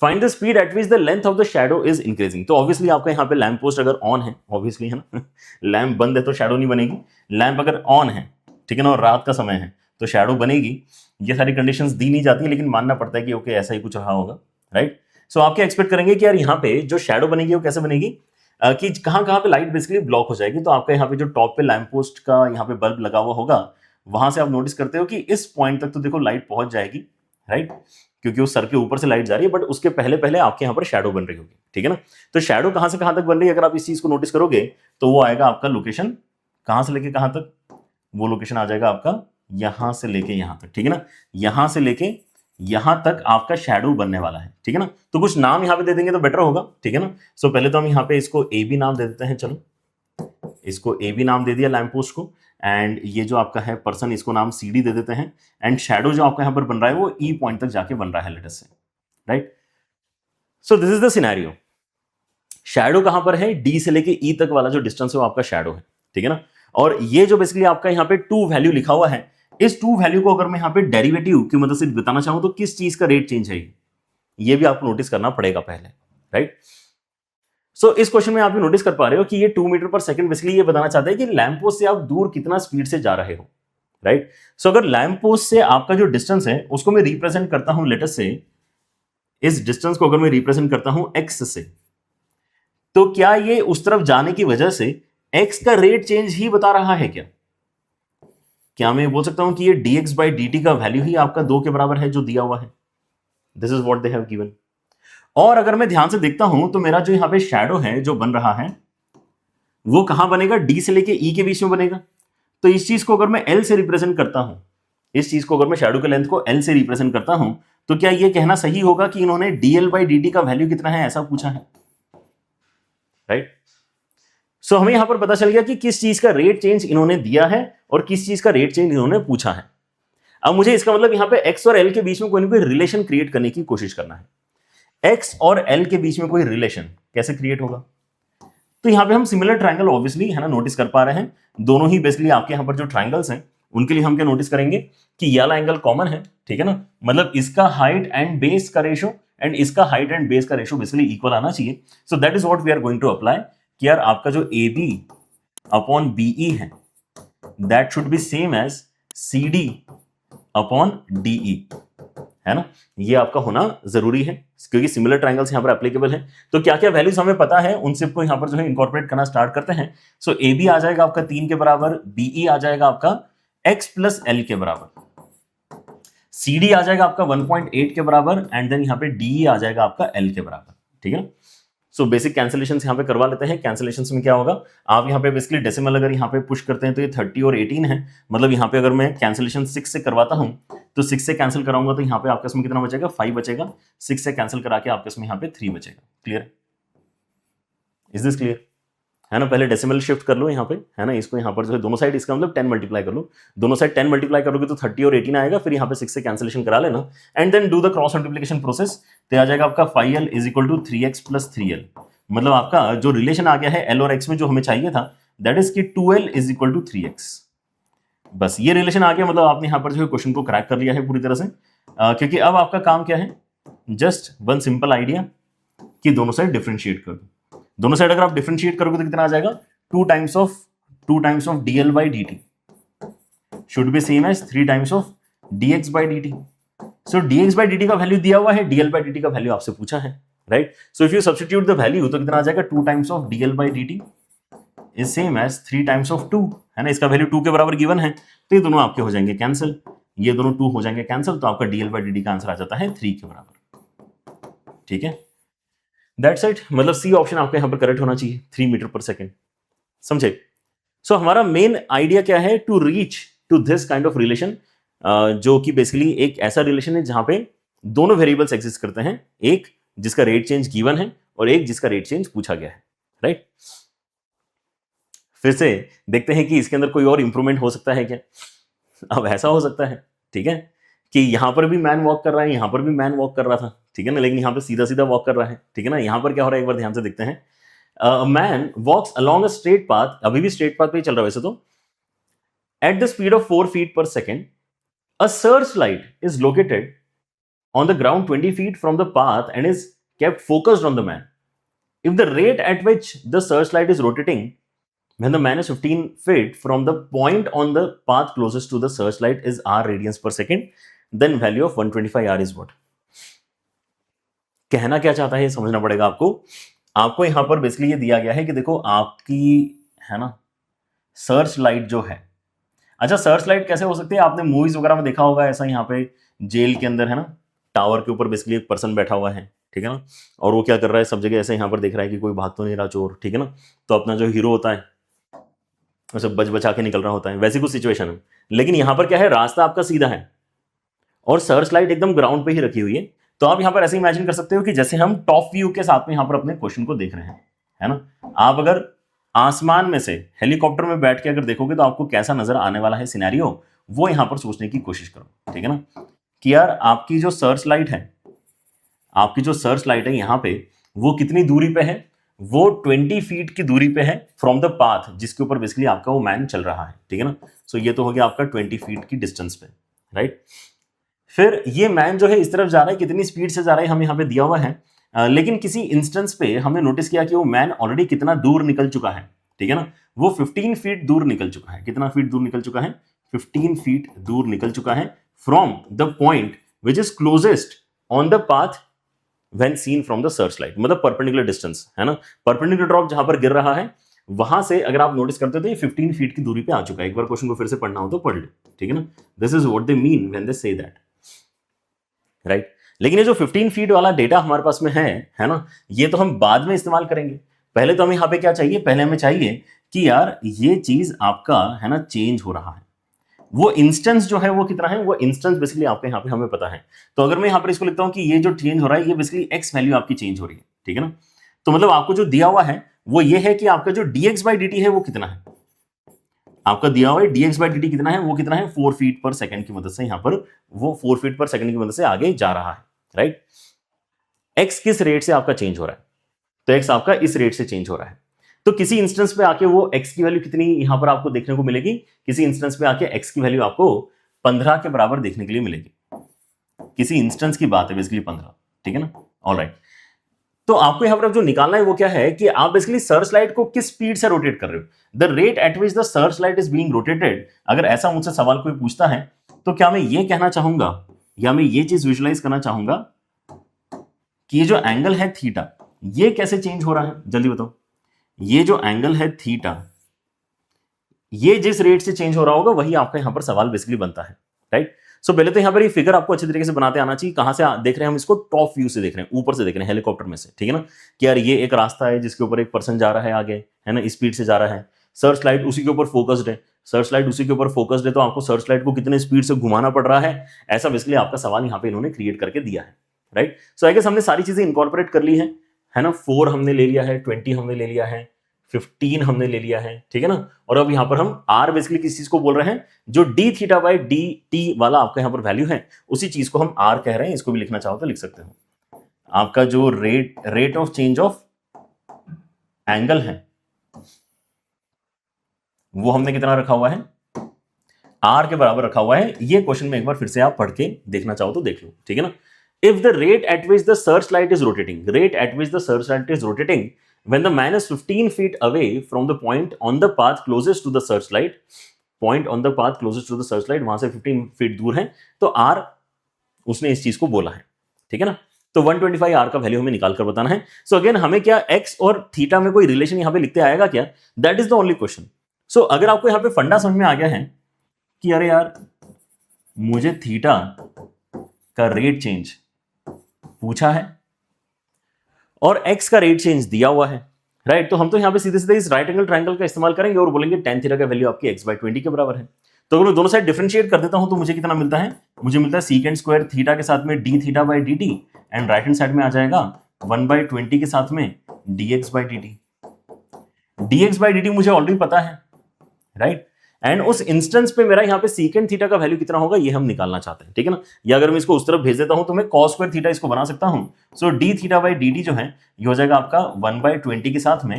find the speed at which the length of the shadow is increasing. तो ऑब्वियसली आपका यहाँ पे लैंप पोस्ट अगर ऑन है, ऑब्वियसली है ना, लैंप बंद है तो शैडो नहीं बनेगी। लैंप अगर ऑन है, ठीक है ना, और रात का समय है तो शैडो बनेगी। ये सारी कंडीशंस दी नहीं जाती लेकिन मानना पड़ता है कि ओके ऐसा ही कुछ रहा होगा। राइट, सो आप क्या एक्सपेक्ट करेंगे कि यार यहाँ पे जो शैडो बनेगी वो कैसे बनेगी, कि कहाँ कहाँ पे लाइट बेसिकली ब्लॉक हो जाएगी। तो आपका यहाँ पे जो टॉप पे लैंप पोस्ट का यहाँ पे बल्ब लगा हुआ होगा वहां से आप नोटिस करते हो कि इस पॉइंट तक तो देखो लाइट पहुंच जाएगी। राइट, क्योंकि उस सर के ऊपर से लाइट जा रही है, बट उसके पहले पहले आपके यहाँ पर शैडो बन रही होगी। ठीक है ना, तो शैडो कहां से कहां तक बन रही है अगर आप इस चीज को नोटिस करोगे तो वो आएगा आपका लोकेशन कहां से लेके कहां तक, वो लोकेशन आ जाएगा आपका यहां से लेके यहां तक। ठीक है ना, यहां से लेके यहां तक आपका शैडो बनने वाला है। ठीक है ना, तो कुछ नाम यहां पे दे देंगे तो बेटर होगा। ठीक है ना, सो पहले तो हम यहाँ पे इसको ए बी नाम दे देते हैं। चलो, इसको ए बी नाम दे दिया लैंप पोस्ट को, एंड ये जो आपका है पर्सन इसको नाम सी डी दे देते हैं, एंड शैडो जो आपका यहां पर बन रहा है वो ई पॉइंट तक जाके बन रहा है लेट अस से। Right, so this is the scenario. Shadow कहां पर है, डी से लेके ई तक वाला जो डिस्टेंस है वो आपका शैडो है। ठीक है ना, और ये जो बेसिकली आपका यहाँ पे 2 वैल्यू लिखा हुआ है, इस 2 वैल्यू को अगर मैं यहाँ पे डेरिवेटिव की मदद से बताना चाहूं तो किस चीज का रेट चेंज है ये भी आपको नोटिस करना पड़ेगा पहले। राइट, सो इस क्वेश्चन में आप भी नोटिस कर पा रहे हो कि ये 2 मीटर पर सेकंड बेसिकली ये बताना चाहते हैं कि लैंप पोस्ट से आप दूर कितना स्पीड से जा रहे हो। राइट, सो अगर लैंप पोस्ट से आपका जो डिस्टेंस है उसको मैं रिप्रेजेंट करता हूं लेट अस से, इस डिस्टेंस को अगर मैं रिप्रेजेंट करता हूं एक्स से, तो क्या ये उस तरफ जाने की वजह से एक्स का रेट चेंज ही बता रहा है क्या मैं बोल सकता हूं कि ये dx by dt का वैल्यू ही आपका 2 के बराबर है जो दिया हुआ है? This is what they have given. और अगर मैं ध्यान से देखता हूं तो मेरा जो यहां पे शैडो है जो बन रहा है वो कहां बनेगा? d से लेके e के बीच में बनेगा। तो इस चीज को अगर मैं l से रिप्रेजेंट करता हूं, इस चीज को अगर मैं शैडो के लेंथ को l से रिप्रेजेंट करता हूं, तो क्या ये कहना सही होगा कि इन्होंने dl by dt का वैल्यू कितना है ऐसा पूछा है? राइट। सो हमें यहां पर पता चल गया कि किस चीज का रेट चेंज इन्होंने दिया है और किस चीज का रेट चेंज इन्होंने पूछा है। अब मुझे इसका मतलब यहां पे x और l के बीच में कोई ना कोई रिलेशन क्रिएट करने की कोशिश करना है। x और l के बीच में कोई रिलेशन कैसे क्रिएट होगा? तो यहां पे हम सिमिलर ट्रायंगल ऑब्वियसली है ना नोटिस कर पा रहे हैं। दोनों ही बेसिकली आपके यहां पर जो ट्रायंगल्स हैं उनके लिए हम क्या नोटिस करेंगे कि ये वाला एंगल कॉमन है, ठीक है ना, मतलब इसका हाइट एंड बेस का रेशो एंड इसका हाइट एंड बेस का रेशो बेसिकली इक्वल आना चाहिए। So that is what we are going to apply कि यार आपका जो AB अपॉन BE है that should be same as CD upon DE, है ना, ये आपका होना जरूरी है क्योंकि सिमिलर ट्रायंगल्स यहां पर एप्लीकेबल है। तो क्या क्या वैल्यूज हमें पता है उन सबको यहां पर जो है इंकॉर्पोरेट करना स्टार्ट करते हैं। सो AB आ जाएगा आपका 3 के बराबर, BE आ जाएगा आपका x प्लस L के बराबर, CD आ जाएगा आपका 1.8 के बराबर एंड देन यहां पे DE आ जाएगा आपका L के बराबर, ठीक है ना। सो बेसिक कैंसिलेशन यहां पे करवा लेते हैं। कैंसिलेशन में क्या होगा, आप यहां पे बेसिकली डेसिमल अगर यहां पे पुश करते हैं तो ये 30 और 18 है, मतलब यहां पे अगर मैं कैंसिलेशन 6 से करवाता हूं तो 6 से कैंसिल कराऊंगा तो यहां पे आपके इसमें कितना बचेगा? 5 बचेगा। 6 से कैंसिल करा के आपके इसमें यहां पे 3 बचेगा। क्लियर? Is this clear? है ना, पहले डेसिमल शिफ्ट कर लो यहाँ पे, है ना, इसको यहाँ पर जो है दोनों साइड इसका मतलब 10 मल्टीप्लाई कर लो, दोनों साइड 10 मल्टीप्लाई करोगे तो 30 और 18 आएगा, फिर यहाँ पे 6 से कैंसिलेशन करा लेना and then do the cross multiplication process. तो आ जाएगा आपका 5l is equal to 3x plus 3l, मतलब आपका जो रिलेशन आ गया है l और x में जो हमें चाहिए था दैट इज कि 2l is equal to 3x। बस ये रिलेशन आ गया, मतलब आपने यहाँ पर जो है क्वेश्चन को क्रैक कर लिया है पूरी तरह से, क्योंकि अब आपका काम क्या है, जस्ट वन सिंपल आइडिया कि दोनों साइड डिफरेंशिएट कर दो। दोनों साइड अगर आप डिफरेंशिएट करोगे तो कितना आ जाएगा? 2 times of dl by dt should be same as 3 times of dx by dt। So dx by dt का वैल्यू दिया हुआ है, dl by dt का वैल्यू आपसे पूछा है, right. So if you substitute the value तो कितना आ जाएगा? 2 times of dl by dt is same as 3 times of 2, है ना, इसका वैल्यू 2 के बराबर गिवन है, तो ये दोनों आपके हो जाएंगे कैंसिल, ये दोनों 2 हो जाएंगे कैंसिल, तो आपका dl by dt का आंसर आ जाता है 3 के बराबर, ठीक है। दैट्स इट, मतलब सी ऑप्शन आपका यहां पर करेक्ट होना चाहिए, 3 मीटर पर सेकेंड, समझे। सो हमारा मेन आइडिया क्या है? To reach to this kind of relation, जो कि बेसिकली एक ऐसा रिलेशन है जहां पे दोनों वेरिएबल्स एग्जिस्ट करते हैं, एक जिसका रेट चेंज गिवन है और एक जिसका रेट चेंज पूछा गया है, राइट। फिर से देखते हैं कि इसके अंदर कोई और इंप्रूवमेंट हो सकता है क्या। अब ऐसा हो सकता है, ठीक है, कि यहां पर भी मैन वॉक कर रहा है, यहां पर भी मैन वॉक कर रहा था, ठीक है ना, लेकिन यहां पर सीधा सीधा वॉक कर रहा है, ठीक है ना। यहां पर क्या हो रहा है एक बार ध्यान से देखते हैं। Man walks along a straight path, अभी भी स्ट्रेट पाथ पे ही चल रहा है वैसे तो, at the speed of 4 feet per second. A searchlight is located on the ground 20 feet from the path and is kept focused on the man. If the rate at which the searchlight is rotating when the man is 15 feet from the point on the path closest to the searchlight is r radians per second, then value of 125 r is what? कहना क्या चाहता है ये समझना पड़ेगा आपको। आपको यहां पर बेसिकली ये दिया गया है कि देखो आपकी, है ना, सर्च लाइट जो है, अच्छा सर्च लाइट कैसे हो सकती है? आपने मूवीज वगैरह में देखा होगा ऐसा, यहाँ पे जेल के अंदर, है ना, टावर के ऊपर बेसिकली एक पर्सन बैठा हुआ है, ठीक है ना, और वो क्या कर रहा है, सब जगह ऐसे यहाँ पर देख रहा है कि कोई भाग तो नहीं रहा चोर, ठीक है ना, तो अपना जो हीरो होता है उसे बच बचा के निकल रहा होता है, वैसी कुछ सिचुएशन है। लेकिन यहाँ पर क्या है, रास्ता आपका सीधा है और सर्च लाइट एकदम ग्राउंड पे ही रखी हुई है। तो आप यहाँ पर ऐसे इमेजिन कर सकते हो कि जैसे हम टॉप व्यू के साथ में यहाँ पर अपने क्वेश्चन को देख रहे हैं, है ना। आप अगर आसमान में से हेलीकॉप्टर में बैठ के अगर देखोगे तो आपको कैसा नजर आने वाला है सिनेरियो, वो यहां पर सोचने की कोशिश करो, ठीक है ना, कि यार आपकी जो सर्च लाइट है, आपकी जो सर्च लाइट है यहां पे वो कितनी दूरी पे है? वो 20 फीट की दूरी पे है फ्रॉम द पाथ जिसके ऊपर बेसिकली आपका वो मैन चल रहा है, ठीक है ना। सो ये तो हो गया आपका 20 फीट की डिस्टेंस पे, राइट। फिर ये मैन जो है इस तरफ जा रहा है, कितनी स्पीड से जा रहा है हम यहाँ पे दिया हुआ है, लेकिन किसी इंस्टेंस पे हमने नोटिस किया कि वो मैन ऑलरेडी कितना दूर निकल चुका है, ठीक है ना, वो 15 फीट दूर निकल चुका है। कितना फीट दूर निकल चुका है? 15 फीट दूर निकल चुका है from the point which is closest on the path when seen from the searchlight, मतलब परपेंडिकुलर डिस्टेंस, है ना, परपेंडिकुलर ड्रॉप जहां पर गिर रहा है वहां से अगर आप नोटिस करते हो तो ये 15 फीट की दूरी पे आ चुका है। एक बार क्वेश्चन को फिर से पढ़ना हो तो पढ़ लो, ठीक है ना। This is what they mean when they say that, right. लेकिन ये जो 15 फीट वाला डेटा हमारे पास में है ना, ये तो हम बाद में इस्तेमाल करेंगे। पहले तो हमें यहाँ पे क्या चाहिए, पहले हमें चाहिए कि यार ये चीज आपका है ना चेंज हो रहा है। वो इंस्टेंस जो है वो कितना है, वो इंस्टेंस बेसिकली आपके यहाँ पे हमें पता है। तो अगर मैं यहाँ पर इसको लिखता हूँ कि ये जो चेंज हो रहा है ये बेसिकली एक्स वैल्यू आपकी चेंज हो रही है, ठीक है ना। तो मतलब आपको जो दिया हुआ है वो ये है कि आपका जो dx बाई dt है वो कितना है, आपका दिया हुआ है dx बाई dt कितना है, वो कितना है 4 फीट पर सेकंड की मदद से, यहाँ पर वो 4 फीट पर सेकंड की मदद से आगे जा रहा है, राइट। x किस रेट से आपका चेंज हो रहा है, तो x आपका इस रेट से चेंज हो रहा है। तो किसी इंस्टेंस पे आके वो x की वैल्यू कितनी यहां पर आपको देखने को मिलेगी, किसी इंस्टेंस पे आके x की वैल्यू आपको 15 के बराबर देखने के लिए मिलेगी। किसी इंस्टेंस की बात है बेसिकली 15, ठीक है ना, ऑलराइट। तो आपको यहां पर जो निकालना है वो क्या है कि आप बेसिकली सर्च लाइट को किस स्पीड से रोटेट कर रहे हो, the rate at which the search light is being rotated. अगर ऐसा मुझसे सवाल कोई पूछता है तो क्या मैं ये कहना चाहूंगा या मैं ये चीज विजुलाइज करना चाहूंगा कि ये जो एंगल है थीटा ये कैसे चेंज हो रहा है, जल्दी बताओ। ये जो एंगल है थीटा ये जिस रेट से चेंज हो रहा होगा वही आपका यहां पर सवाल बेसिकली बनता है, राइट। सो पहले तो यहां पर ये फिगर आपको अच्छे तरीके से बनाते आना चाहिए। कहां से देख रहे हैं हम इसको, टॉप व्यू से देख रहे हैं, ऊपर से देख रहे हैं, हेलीकॉप्टर में से, ठीक है ना। कि यार ये एक रास्ता है जिसके ऊपर एक पर्सन जा रहा है आगे, है ना, स्पीड से जा रहा है। सर्च लाइट उसी के ऊपर फोकस्ड है, सर्च लाइट उसी के ऊपर फोकस्ड है, तो आपको सर्च लाइट को कितने स्पीड से घुमाना पड़ रहा है, ऐसा बेसिकली आपका सवाल यहाँ पे इन्होंने क्रिएट करके दिया है, राइट। सो आई गेस हमने सारी चीजें इंकॉर्पोरेट कर ली है ना। 4 हमने ले लिया है, 20 हमने ले लिया है, 15 हमने ले लिया है, ठीक है ना। और अब यहां पर हम r बेसिकली किस चीज को बोल रहे हैं, जो d theta by D T वाला आपका यहां पर वैल्यू है उसी चीज को हम r कह रहे हैं। इसको भी लिखना चाहो तो लिख सकते हो। आपका जो rate of change of angle है वो हमने कितना रखा हुआ है, r के बराबर रखा हुआ है। ये क्वेश्चन में एक बार फिर से आप पढ़ के देखना चाहो तो देख लो, ठीक है ना। If the rate at which the search light is rotating, rate at which the search light is rotating when the man is 15 feet away from the point on the path closest to the searchlight, point on the path closest to the searchlight, वहां से 15 feet दूर है, तो r उसने इस चीज को बोला है, ठीक है ना। तो 125 r का वैल्यू हमें निकाल कर बताना है। सो अगेन हमें क्या x और थीटा में कोई रिलेशन यहां पे लिखते आएगा क्या, that is the only question. So अगर आपको यहां पे फंडा समझ में आ गया है कि अरे यार मुझे थीटा का रेट चेंज पूछा है और x का रेट चेंज दिया हुआ है, राइट। तो हम तो यहां पे सीधे सीधे इस राइट एंगल ट्रायंगल का इस्तेमाल करेंगे और बोलेंगे tan थीटा का वैल्यू आपकी x बाई 20 के बराबर है। तो अगर मैं दोनों साइड डिफरेंशिएट कर देता हूं तो मुझे कितना मिलता है, मुझे मिलता है सीकेंड स्क्वायर थीटा के साथ में d theta by dt and right hand side में आ जाएगा 1 बाई 20 के साथ में dx by dt। dx by dt मुझे ऑलरेडी पता है, राइट। एंड उस इंस्टेंस पे मेरा यहाँ पे सीकेंड थीटा का वैल्यू कितना होगा ये हम निकालना चाहते हैं, ठीक है ना। या अगर मैं इसको उस तरफ भेज देता हूं तो मैं cos स्क्वायर थीटा इसको बना सकता हूं। सो d थीटा बाई dt जो है ये हो जाएगा आपका 1 बाई 20 के साथ में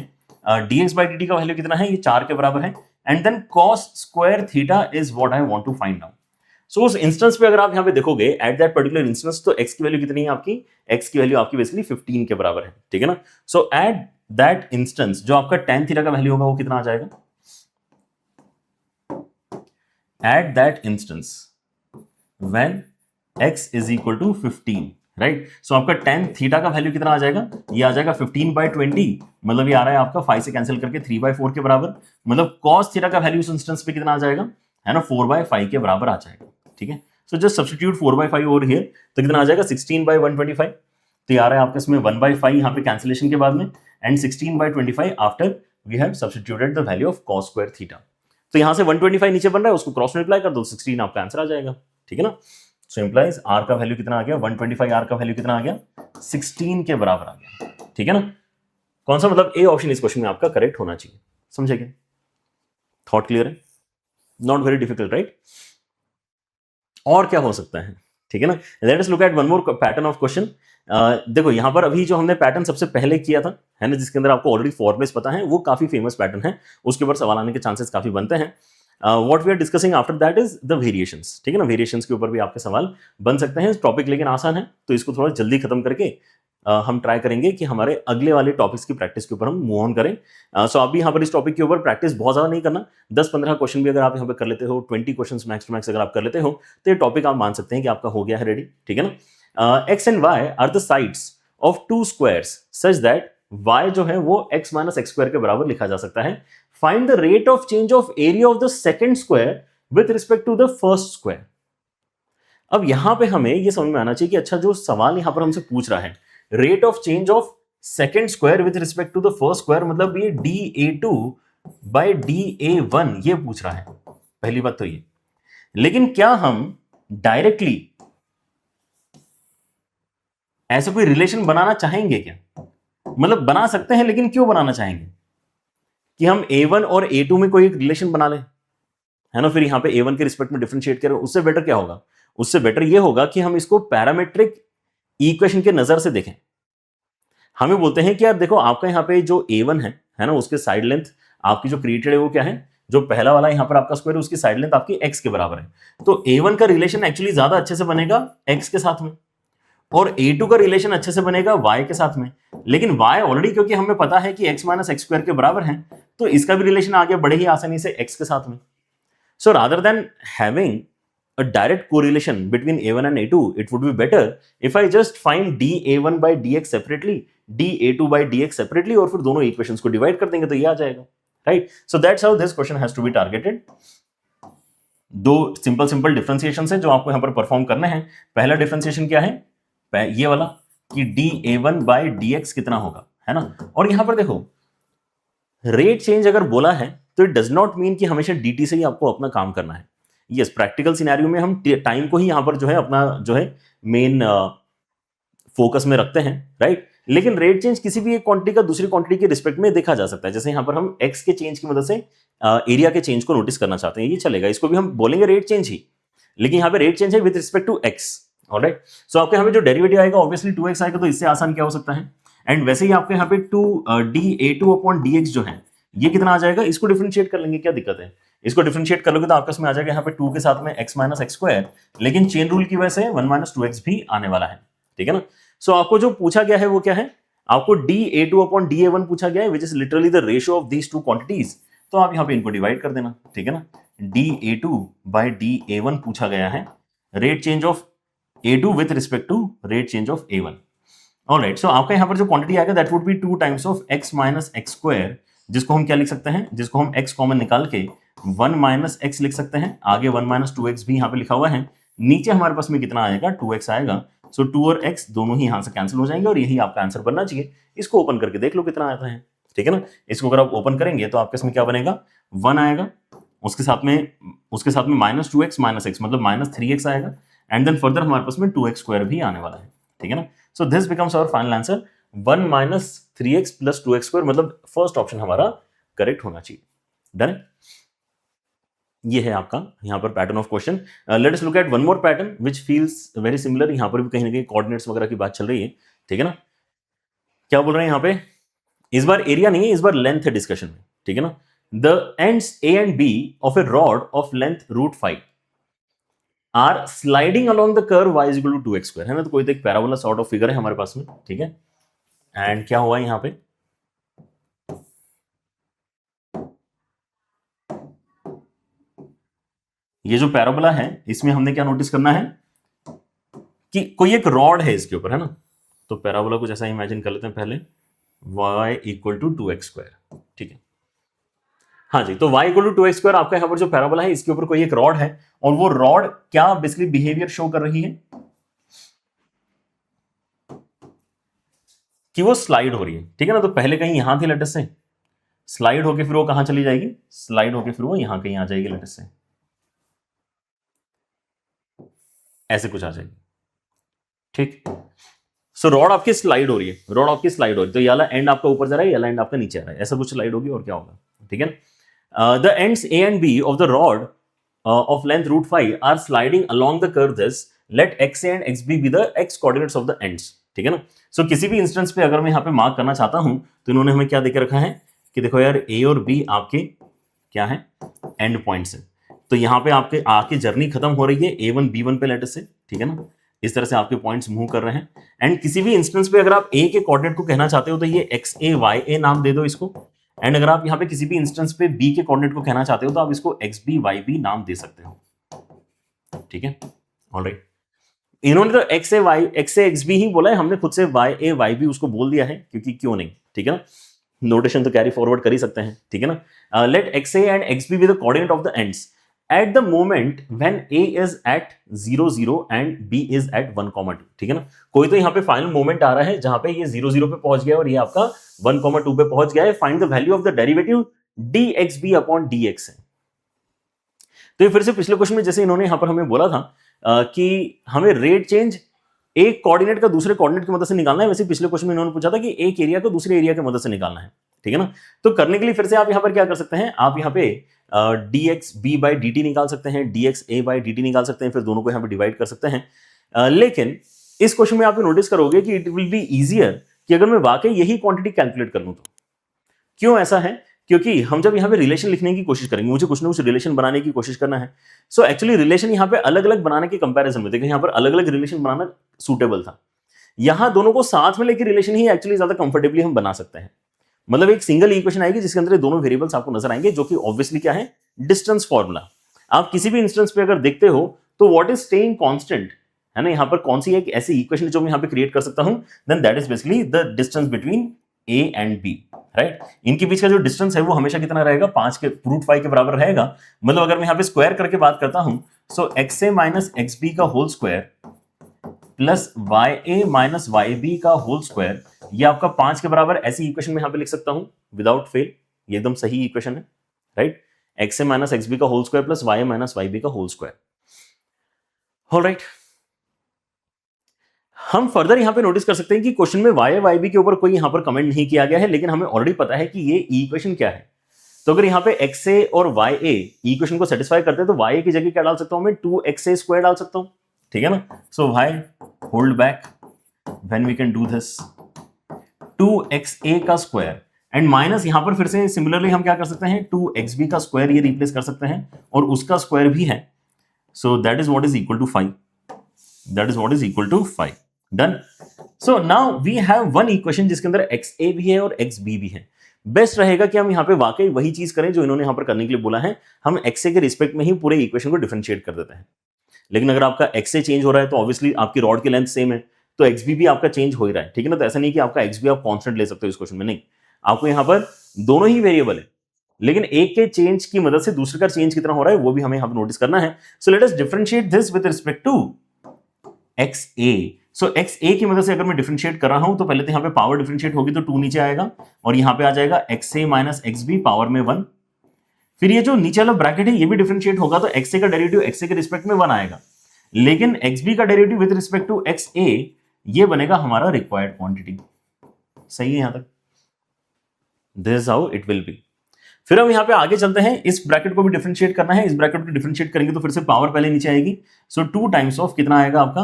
dx बाई dt का वैल्यू कितना है, ये 4 के बराबर है। And then cos square theta is what I want to find out. So उस इंस्टेंस पे अगर आप यहाँ पे देखोगे एट दैट पर्टिकुलर इंस्टेंस, तो x की वैल्यू कितनी है आपकी, x की वैल्यू आपकी बेसिकली 15 के बराबर है, ठीक है ना। सो एट दैट इंस्टेंस जो आपका tan थीटा का वैल्यू होगा वो कितना आ जाएगा, at that instance when x is equal to 15, right. So आपका tan थीटा का वैल्यू कितना आ जाएगा, ये आ जाएगा 15 बाई 20, मतलब ये आ रहा है आपका 5 से कैंसिल करके 3 बाई 4 के बराबर। मतलब cos थीटा का वैल्यू इस इंस्टेंस पे कितना आ जाएगा, है ना, 4 बाई 5 के बराबर आ जाएगा, ठीक है। So just substitute 4 by 5 over here, तो कितना आ जाएगा 16 बाई 125। तो ये आ रहा है आपके इसमें 1 बाई 5 यहाँ पे कैंसिलेशन के बाद में and 16 by 25 after we have substituted the value of cos square theta. तो यहां से 125 नीचे बन रहा है, उसको क्रॉस मल्टीप्लाई कर दो, 16 आपका आंसर आ जाएगा, ठीक है ना। सो इंप्लाइज r का वैल्यू कितना आ गया, 125 r का वैल्यू कितना आ गया, 16 के बराबर आ गया, ठीक है ना। कौन सा, मतलब ए ऑप्शन इस क्वेश्चन में आपका करेक्ट होना चाहिए, समझे क्या, थॉट क्लियर है, नॉट वेरी डिफिकल्ट, राइट। और क्या हो सकता है, ठीक है ना। Late us look at one more pattern of question. देखो यहां पर अभी जो हमने पैटर्न सबसे पहले किया था, है ना, जिसके अंदर आपको ऑलरेडी फॉर्मुलेस पता है, वो काफी फेमस पैटर्न है, उसके ऊपर सवाल आने के चांसेस काफी बनते हैं। What we are discussing after that is the variations, ठीक है ना। वेरिएशंस के ऊपर भी आपके सवाल बन सकते हैं। टॉपिक लेकिन आसान है, तो इसको थोड़ा जल्दी खत्म करके हम ट्राई करेंगे कि हमारे अगले वाले टॉपिक्स की प्रैक्टिस के ऊपर हम मूव ऑन करें। सो आप भी यहाँ पर इस टॉपिक के ऊपर प्रैक्टिस बहुत ज़्यादा नहीं करना, 10-15 क्वेश्चन भी अगर आप यहाँ पे कर लेते हो, 20 क्वेश्चन मैक्स टू मैक्स अगर आप कर लेते हो, तो ये टॉपिक आप मान सकते हैं कि आपका हो गया है रेडी, ठीक है ना। X and Y are the sides of two squares such that y जो है वो x माइनस एक्स स्क्वायर के बराबर लिखा जा सकता है। Find the rate of change of area of the second square with respect to the first square. अब यहां पे हमें ये समझ में आना चाहिए कि अच्छा जो सवाल यहां पर हमसे पूछ रहा है rate of change of second square with respect to the first square, मतलब ये dA2 बाय dA1 ये पूछ रहा है। पहली बात तो ये, लेकिन क्या हम डायरेक्टली ऐसा कोई रिलेशन बनाना चाहेंगे क्या? मतलब बना सकते हैं, लेकिन क्यों बनाना चाहेंगे कि हम A1 और A2 में कोई एक रिलेशन बना लें, है ना? फिर यहां पे A1 के रिस्पेक्ट में डिफरेंशिएट करें, उससे बेटर क्या होगा? उससे बेटर ये होगा कि हम इसको पैरामेट्रिक इक्वेशन के नजर से देखें। हमें बोलते हैं कि यार देखो आपका यहां पे जो A1 है ना, उसके साइड लेंथ आपकी जो क्रिएटेड है वो क्या है, जो पहला वाला यहां पर आपका स्क्वायर, उसकी साइड लेंथ आपकी x के बराबर है। तो A1 का रिलेशन एक्चुअली ज्यादा अच्छे से बनेगा x के साथ में, और A2 का रिलेशन अच्छे से बनेगा y के साथ में। लेकिन y ऑलरेडी क्योंकि हमें पता है कि x माइनस एक्स स्क्वायर के बराबर है, तो इसका भी रिलेशन आगे बढ़े ही आसानी से x के साथ में। So rather than having a direct correlation between A1 and A2, it would be better if I just find dA1 by dx separately, dA2 by dx separately, और फिर दोनों इक्वेशंस को डिवाइड कर देंगे तो ये आ जाएगा, right? So that's how this question has to be targeted. दो सिंपल डिफरेंशिएशंस हैं जो आपको यहां पर परफॉर्म करने हैं। पहला डिफरेंशिएशन क्या है, ये वाला कि dA1 by dx कितना होगा, है ना? और यहां पर देखो रेट चेंज अगर बोला है तो इट डज नॉट मीन कि हमेशा dt से ही आपको अपना काम करना है। यस, प्रैक्टिकल सिनेरियो में हम टाइम को ही यहां पर जो है अपना जो है मेन फोकस में रखते हैं, राइट? लेकिन रेट चेंज किसी भी एक क्वांटिटी का दूसरी क्वांटिटी के रिस्पेक्ट में देखा जा सकता है। जैसे यहां पर हम x के चेंज की मदद से एरिया के चेंज को नोटिस करना चाहते हैं, ये चलेगा, इसको भी हम बोलेंगे रेट चेंज ही, लेकिन यहां पे रेट चेंज है with respect to x। Alright, so आपके यहां पे जो डेरिवेटिव आएगा ऑब्वियसली 2x आएगा, तो इससे आसान क्या हो सकता है? एंड वैसे ही आपके यहाँ पे dA2 अपॉन dx जो है ये कितना आ जाएगा, इसको डिफरेंशिएट कर लेंगे, क्या दिक्कत है? इसको डिफरेंशिएट कर लोगे तो आपस में आ जाएगा यहाँ पे 2 के साथ में x माइनस एक्स स्क्वायर, लेकिन चेन रूल की वजह से 1 माइनस 2x भी आने वाला है, ठीक है ना? सो आपको जो पूछा गया है वो क्या है, आपको dA2 अपॉन dA1 पूछा गया है, which is literally the ratio of these two quantities. तो आप यहाँ पे इनको डिवाइड कर देना, ठीक है ना? dA2 बाय dA1 पूछा गया है, rate change of A2 with respect to rate change of A1। Alright, so आपका यहाँ पर जो क्वांटिटी आएगा that would be 2 times of x minus x square, जिसको हम क्या लिख सकते हैं, जिसको हम x कॉमन निकाल के 1 माइनस एक्स लिख सकते हैं, आगे 1 माइनस 2x भी यहाँ पे लिखा हुआ है, नीचे हमारे पास में कितना आएगा, 2x आएगा। सो 2 और x दोनों ही यहाँ से कैंसिल हो जाएंगे और यही आपका आंसर बनना चाहिए। इसको ओपन करके देख लो कितना आता है, ठीक है ना? इसको अगर आप ओपन करेंगे तो आपके इसमें क्या बनेगा, 1 आएगा, उसके साथ में माइनस 2x माइनस एक्स मतलब माइनस 3x आएगा, एंड देन फर्दर हमारे पास में 2x स्क्वायर भी आने वाला है, ठीक है ना? So this becomes our final answer 1 minus 3x plus 2x square, मतलब फर्स्ट ऑप्शन हमारा करेक्ट होना चाहिए। डन? ये है आपका यहाँ पर pattern of question. Let us look at one more pattern which feels very similar. यहाँ पर भी कहीं ना कहीं कोऑर्डिनेट्स वगैरह की बात चल रही है, ठीक है ना? क्या बोल रहे हैं यहाँ पे, इस बार एरिया नहीं है, इस बार लेंथ है डिस्कशन में, ठीक है ना? The ends A and B of a rod of length √5 are sliding along the curve y is equal to 2x square, है ना? तो कोई तो एक पैराबोला सॉर्ट ऑफ फिगर है हमारे पास में, ठीक है? एंड क्या हुआ यहां पे, ये जो पैराबोला है इसमें हमने क्या नोटिस करना है कि कोई एक रॉड है इसके ऊपर, है ना? तो पैराबोला को जैसा इमेजिन कर लेते हैं पहले, y equal to 2x square, ठीक है? हाँ जी, तो y equal to 2x square आपका यहाँ पर जो पैराबोला है इसके ऊपर कोई एक रॉड है, और वो रॉड क्या बेसिकली बिहेवियर शो कर रही है कि वो स्लाइड हो रही है, ठीक है ना? तो पहले कहीं यहां थी लेटस से, स्लाइड होके फिर वो कहां चली जाएगी, स्लाइड होके फिर वो यहां कहीं आ जाएगी लेटस से, ऐसे कुछ आ जाएगी, ठीक? सो रॉड आपकी स्लाइड हो रही है, रॉड आपकी स्लाइड हो रही है, तो ये वाला एंड आपका ऊपर जा रहा है, ये वाला एंड आपका नीचे आ रहा है, ऐसा कुछ स्लाइड होगी और क्या होगा, ठीक है ना? The ends A and B of the rod of length √5 are sliding along the curve, this let XA and XB be the x coordinates of the ends, ठीक है ना? सो किसी भी इंस्टेंस पे अगर मैं यहाँ पे मार्क करना चाहता हूं तो इन्होंने हमें क्या देकर रखा है कि देखो यार A और B आपके क्या है, एंड पॉइंट्स है। तो यहाँ पे आपके आके जर्नी खत्म हो रही है A1 B1 पे लेटर से, ठीक है ना? इस तरह से आपके पॉइंट्स मूव कर रहे हैं, एंड किसी भी इंस्टेंस पे अगर आप A के कोऑर्डिनेट को कहना चाहते हो तो ये XA YA नाम दे दो इसको, एंड अगर आप यहाँ पे किसी भी इंस्टेंस पे B के कोऑर्डिनेट को कहना चाहते हो तो आप इसको XB YB नाम दे सकते हो, ठीक है? ऑलराइट, इन्होंने तो एक्स ए एक्स बी ही बोला है, हमने खुद से वाई ए वाई बी उसको बोल दिया है, क्योंकि क्यों नहीं, ठीक है ना, नोटेशन तो कैरी फॉरवर्ड कर ही सकते हैं, ठीक है ना। Let x A and x B with the coordinate of the ends at the moment when a is at 0 0 and b is at 1 2, ठीक है ना। कोई तो यहाँ पे फाइनल मोमेंट आ रहा है जहां पे ये 0 0 पे पहुंच गया और ये आपका 1 2 पे पहुंच गया है। Find the value of the derivative dxb upon dx है। तो ये फिर से पिछले क्वेश्चन में जैसे इन्होंने यहां पर हमें बोला था कि हमें रेट चेंज एक कोऑर्डिनेट का दूसरे कोऑर्डिनेट की मदद से निकालना है, वैसे पिछले क्वेश्चन में इन्होंने पूछा था कि एक एरिया को दूसरे एरिया की मदद से निकालना है, ठीक है ना। तो करने के लिए फिर से आप यहां पर क्या कर सकते हैं, आप यहां पे dx b बाई dt निकाल सकते हैं, dx a बाई dt निकाल सकते हैं, फिर दोनों को यहां पे डिवाइड कर सकते हैं। लेकिन इस क्वेश्चन में आप नोटिस करोगे कि इट विल बी इजियर कि अगर मैं वाकई यही क्वांटिटी कैलकुलेट कर लूं तो। क्यों ऐसा है, क्योंकि हम जब यहां पे रिलेशन लिखने की कोशिश करेंगे, मुझे कुछ ना कुछ रिलेशन बनाने की कोशिश करना है। सो एक्चुअली रिलेशन यहां पे अलग अलग बनाने के कंपैरिजन में देखिए, यहां पर अलग अलग रिलेशन बनाना सूटेबल था, यहां दोनों को साथ में लेकर रिलेशन ही एक्चुअली ज्यादा कंफर्टेबली हम बना सकते हैं। मतलब एक सिंगल इक्वेशन आएगी जिसके अंदर दोनों वेरिएबल्स आपको नजर आएंगे, जो कि ऑब्वियसली क्या है, डिस्टेंस फॉर्मूला। आप किसी भी इंस्टेंस पे अगर देखते हो तो व्हाट इज स्टेइंग कांस्टेंट, है ना, यहां पर कौन सी एक ऐसी इक्वेशन जो मैं यहां पे क्रिएट कर सकता हूं, then that is basically the distance between a and b, right. इनके बीच का जो डिस्टेंस है वो हमेशा कितना रहेगा, 5 के √5 के बराबर रहेगा। मतलब अगर मैं यहां पे स्क्वायर करके बात करता हूं, सो xa माइनस xb का whole square plus ya minus yb का होल स्क्वायर, ये आपका 5 के बराबर, ऐसी इक्वेशन में यहां पे लिख सकता हूं विदाउट फेल। ये एकदम सही इक्वेशन है, राइट। xa माइनस xb का whole square plus ya minus yb का होल स्क्वायर। ऑलराइट, हम फर्दर यहां पे नोटिस कर सकते हैं कि क्वेश्चन में ya yb के ऊपर कोई यहां पर कमेंट नहीं किया गया है, लेकिन हमें ऑलरेडी पता है कि ये इक्वेशन क्या है। तो अगर यहां पे xa और ya इक्वेशन को सेटिस्फाई करते हैं तो ya की जगह क्या डाल सकता हूं मैं, 2xa स्क्वायर डाल सकता हूं, ठीक है ना। सो why hold back when we can do this, 2xa का स्क्वायर एंड माइनस यहां पर फिर से सिमिलरली हम क्या कर सकते हैं, 2xb का स्क्वायर ये रिप्लेस कर सकते हैं और उसका स्क्वायर भी है। So that is what is equal to 5, that is what is equal to 5। Done. So now we have one equation जिसके अंदर xa भी है और xb भी है। बेस्ट रहेगा कि हम यहां पे वाकई वही चीज करें जो इन्होंने यहां पर करने के लिए बोला है, हम xa के रिस्पेक्ट में ही पूरे इक्वेशन को डिफरेंशिएट कर देते हैं। लेकिन अगर आपका xa चेंज हो रहा है तो ऑब्वियसली आपकी रॉड की लेंथ सेम है, तो xb भी आपका चेंज हो ही रहा है, ठीक है ना। तो ऐसा नहीं कि आपका xb आप कांस्टेंट ले सकते हो इस क्वेश्चन में, नहीं, आपको यहां पर दोनों ही वेरिएबल है, लेकिन एक के चेंज की मदद से दूसरे का चेंज कितना हो रहा है वो भी हमें यहां पर नोटिस करना है। So let us differentiate this with respect to xa। So xa की मदद से अगर मैं डिफरेंशिएट कर रहा हूं तो पहले तो यहां पे पावर डिफरेंशिएट होगी तो 2 नीचे आएगा और यहां पे आ जाएगा xa माइनस xb पावर में 1। फिर ये जो नीचे वाला ब्रैकेट है ये भी डिफरेंशिएट होगा तो xa का डेरिवेटिव xa के रिस्पेक्ट में 1 आएगा, लेकिन xb का derivative with respect to xa ये बनेगा हमारा रिक्वायर्ड क्वांटिटी। सही है यहां तक, this is how it will be. फिर हम यहां पे आगे चलते हैं, इस ब्रैकेट को भी डिफरेंशिएट करना है, इस ब्रैकेट को डिफरेंशिएट करेंगे तो फिर से पावर पहले नीचे आएगी। सो 2 टाइम्स ऑफ कितना आएगा आपका,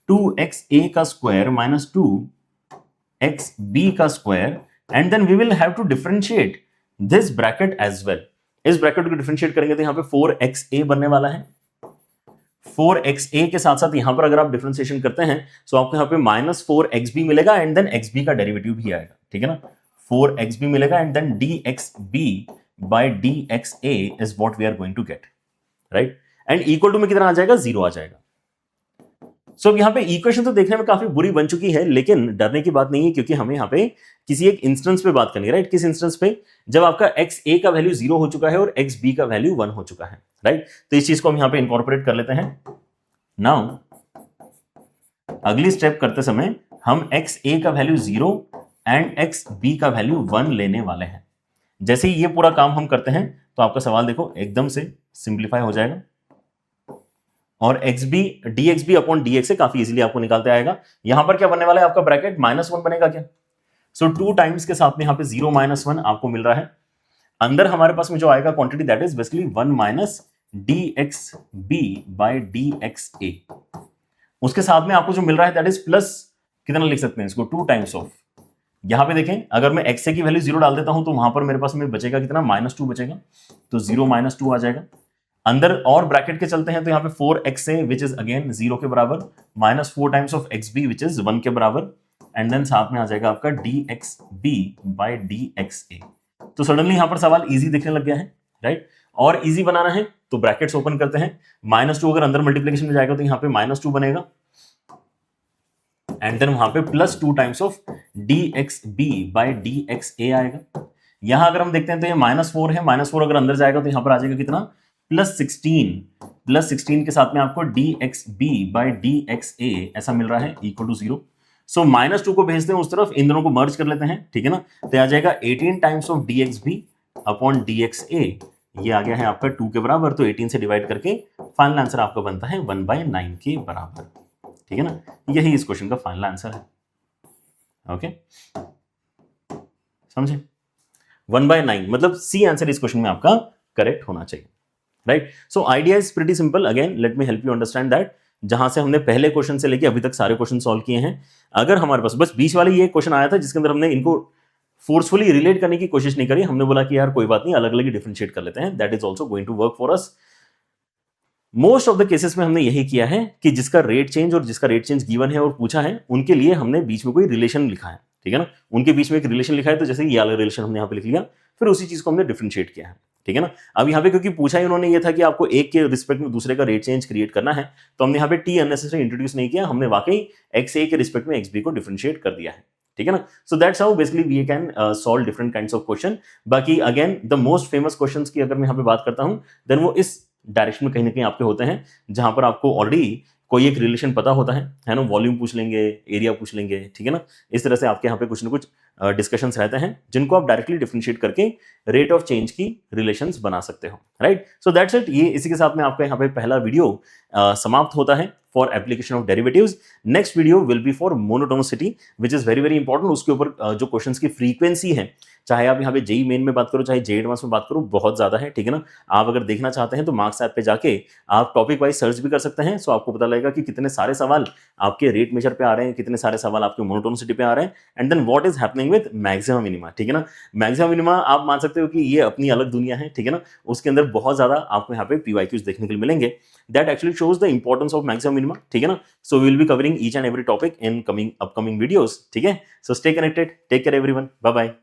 2xa का स्क्वायर माइनस 2xb का square and then we will have to differentiate this bracket as well. इस ब्रैकेट को डिफरेंशिएट करेंगे तो यहां पे 4xa बनने वाला है। 4xa के साथ साथ यहां पर अगर आप डिफरेंशिएशन करते हैं तो आपको यहां पे माइनस 4xb मिलेगा एंड देन xb का डेरिवेटिव भी आएगा, ठीक है ना। 4xb मिलेगा and then dxb by dxa is what we are going to get, right. And equal to में कितना आ जाएगा, 0 आ जाएगा। सो यहां पे इक्वेशन तो देखने में काफी बुरी बन चुकी है, लेकिन डरने की बात नहीं है क्योंकि हमें यहां पे किसी एक इंस्टेंस पे बात करनी है, राइट। किस इंस्टेंस पे, जब आपका xa का वैल्यू 0 हो चुका है और xb का वैल्यू 1 हो चुका है, राइट। तो इस चीज को हम यहां पे इंकॉर्पोरेट कर लेते हैं। नाउ अगली स्टेप करते समय हम xa का वैल्यू 0 एंड xb का वैल्यू 1 लेने वाले हैं। जैसे ही ये पूरा काम हम करते हैं तो आपका सवाल देखो एकदम से सिंप्लीफाई हो जाएगा और xb dxb अपॉन dx से काफी इजीली आपको निकालते आएगा। यहां पर क्या बनने वाला है आपका ब्रैकेट, -1 बनेगा क्या। सो 2 टाइम्स के साथ में यहां पे 0 -1 आपको मिल रहा है। अंदर हमारे पास में जो आएगा quantity that is basically 1 minus dxb by dxa। उसके साथ में आपको जो मिल रहा है दैट इज प्लस, कितना लिख सकते हैं इसको, 2 टाइम्स ऑफ, यहां पे देखें अगर मैं xa की वैल्यू 0 डाल देता हूं तो वहां पर मेरे पास में बचेगा कितना, -2 बचेगा, तो 0 - 2 आ जाएगा। अंदर और ब्रैकेट के चलते हैं तो यहाँ पे 4xa विच इज अगेन 0 के बराबर, -4 times of xb which is 1 के बराबर एंड देन साथ में आ जाएगा आपका dxb बाय dxa। तो सडनली यहां पर सवाल इजी दिखने लग गया है, राइट। और इजी बनाना है तो ब्रैकेट्स ओपन करते हैं, -2 अगर अंदर मल्टीप्लिकेशन में जाएगा तो यहाँ पे -2 बनेगा एंड देन वहां पे plus 2 times of dxb by dxa आएगा। यहां अगर हम देखते हैं तो ये -4 है, -4 अगर अंदर जाएगा तो यहां पर आ जाएगा कितना, +16 के साथ में आपको dxb बाय dxa ऐसा मिल रहा है इक्वल टू 0। सो -2 को भेजते हैं उस तरफ, इन दोनों को मर्ज कर लेते हैं, ठीक है ना। तो आ जाएगा 18 times of dxb upon dxa, ये आ गया है आपका 2 के बराबर, तो 18 से डिवाइड करके फाइनल आंसर आपका बनता है 1/9 के बराबर, ठीक है ना। यही इस क्वेश्चन का फाइनल आंसर है। ओके, समझे, 1/9 मतलब सी आंसर इस क्वेश्चन में आपका करेक्ट होना चाहिए, right. So idea is pretty simple, again let me help you understand that. जहां से हमने पहले क्वेश्चन से लेके अभी तक सारे क्वेश्चन सॉल्व किए हैं, अगर हमारे पास बस बीच वाले ये क्वेश्चन आया था जिसके अंदर हमने इनको फोर्सफुली रिलेट करने की कोशिश नहीं करी, हमने बोला कि यार कोई बात नहीं, अलग अलग ही डिफरेंशिएट कर लेते हैं, that is also going to work for us. Most of the cases में हमने यही किया है कि जिसका रेट चेंज और जिसका रेट चेंज गिवन है और पूछा है, उनके लिए हमने बीच में कोई रिलेशन लिखा है, ठीक है ना। उनके बीच में एक रिलेशन लिखा है, तो जैसे ये वाला रिलेशन हमने यहाँ पे लिख लिया, फिर उसी चीज को हमने डिफरेंशिएट किया है, ठीक है ना। अब यहाँ पे क्योंकि पूछा ही उन्होंने ये था कि आपको एक के रिस्पेक्ट में दूसरे का रेट चेंज क्रिएट करना है, तो हमने यहाँ पे टी अननेसेसरी इंट्रोड्यूस नहीं किया, हमने वाकई एक्स ए के रिस्पेक्ट में एक्स बी को डिफरेंशिएट कर दिया है, ठीक है ना। So that's how basically we can solve different kinds of question. बाकी again the most famous questions की अगर मैं यहाँ पे बात करता हूं, देन वो इस डायरेक्शन में कहीं ना कहीं आपके होते हैं, जहां पर आपको ऑलरेडी कोई एक रिलेशन पता होता है ना, वॉल्यूम पूछ लेंगे, एरिया पूछ लेंगे, ठीक है ना। इस तरह से आपके यहाँ पे कुछ ना कुछ डिस्कशंस रहते हैं जिनको आप डायरेक्टली डिफरेंशिएट करके रेट ऑफ चेंज की रिलेशंस बना सकते हो, राइट। सो दैट्स इट, ये इसी के साथ में आपका यहाँ पे पहला वीडियो समाप्त होता है for application of derivatives. Next video will be for monotonicity which is very very important. उसके ऊपर जो क्वेश्चंस की फ्रीक्वेंसी है, चाहे आप यहाँ पे जेई मेन में बात करो, चाहे जेई एडवांस में बात करो, बहुत ज्यादा है, ठीक है ना। आप अगर देखना चाहते हैं तो मार्क्स ऐप पे जाके आप टॉपिक वाइज सर्च भी कर सकते हैं, सो आपको पता लगेगा कि कितने सारे सवाल आपके रेट मेजर पे आ रहे हैं, कितने सारे सवाल आपके मोनोटोनिसिटी पे आ रहे हैं, and then what is happening with maximum minima, ठीक है ना। मैक्सिमम मिनिमा आप मान सकते हो कि ये अपनी अलग दुनिया है, ठीक है ना। उसके अंदर बहुत ज्यादा आपको यहाँ पे पीवाईक्यूज देखने के लिए मिलेंगे, that actually shows the importance of maximum minima, ठीक है ना। So we will be covering each and every topic in upcoming videos, ठीक है। So stay connected, take care everyone, bye bye.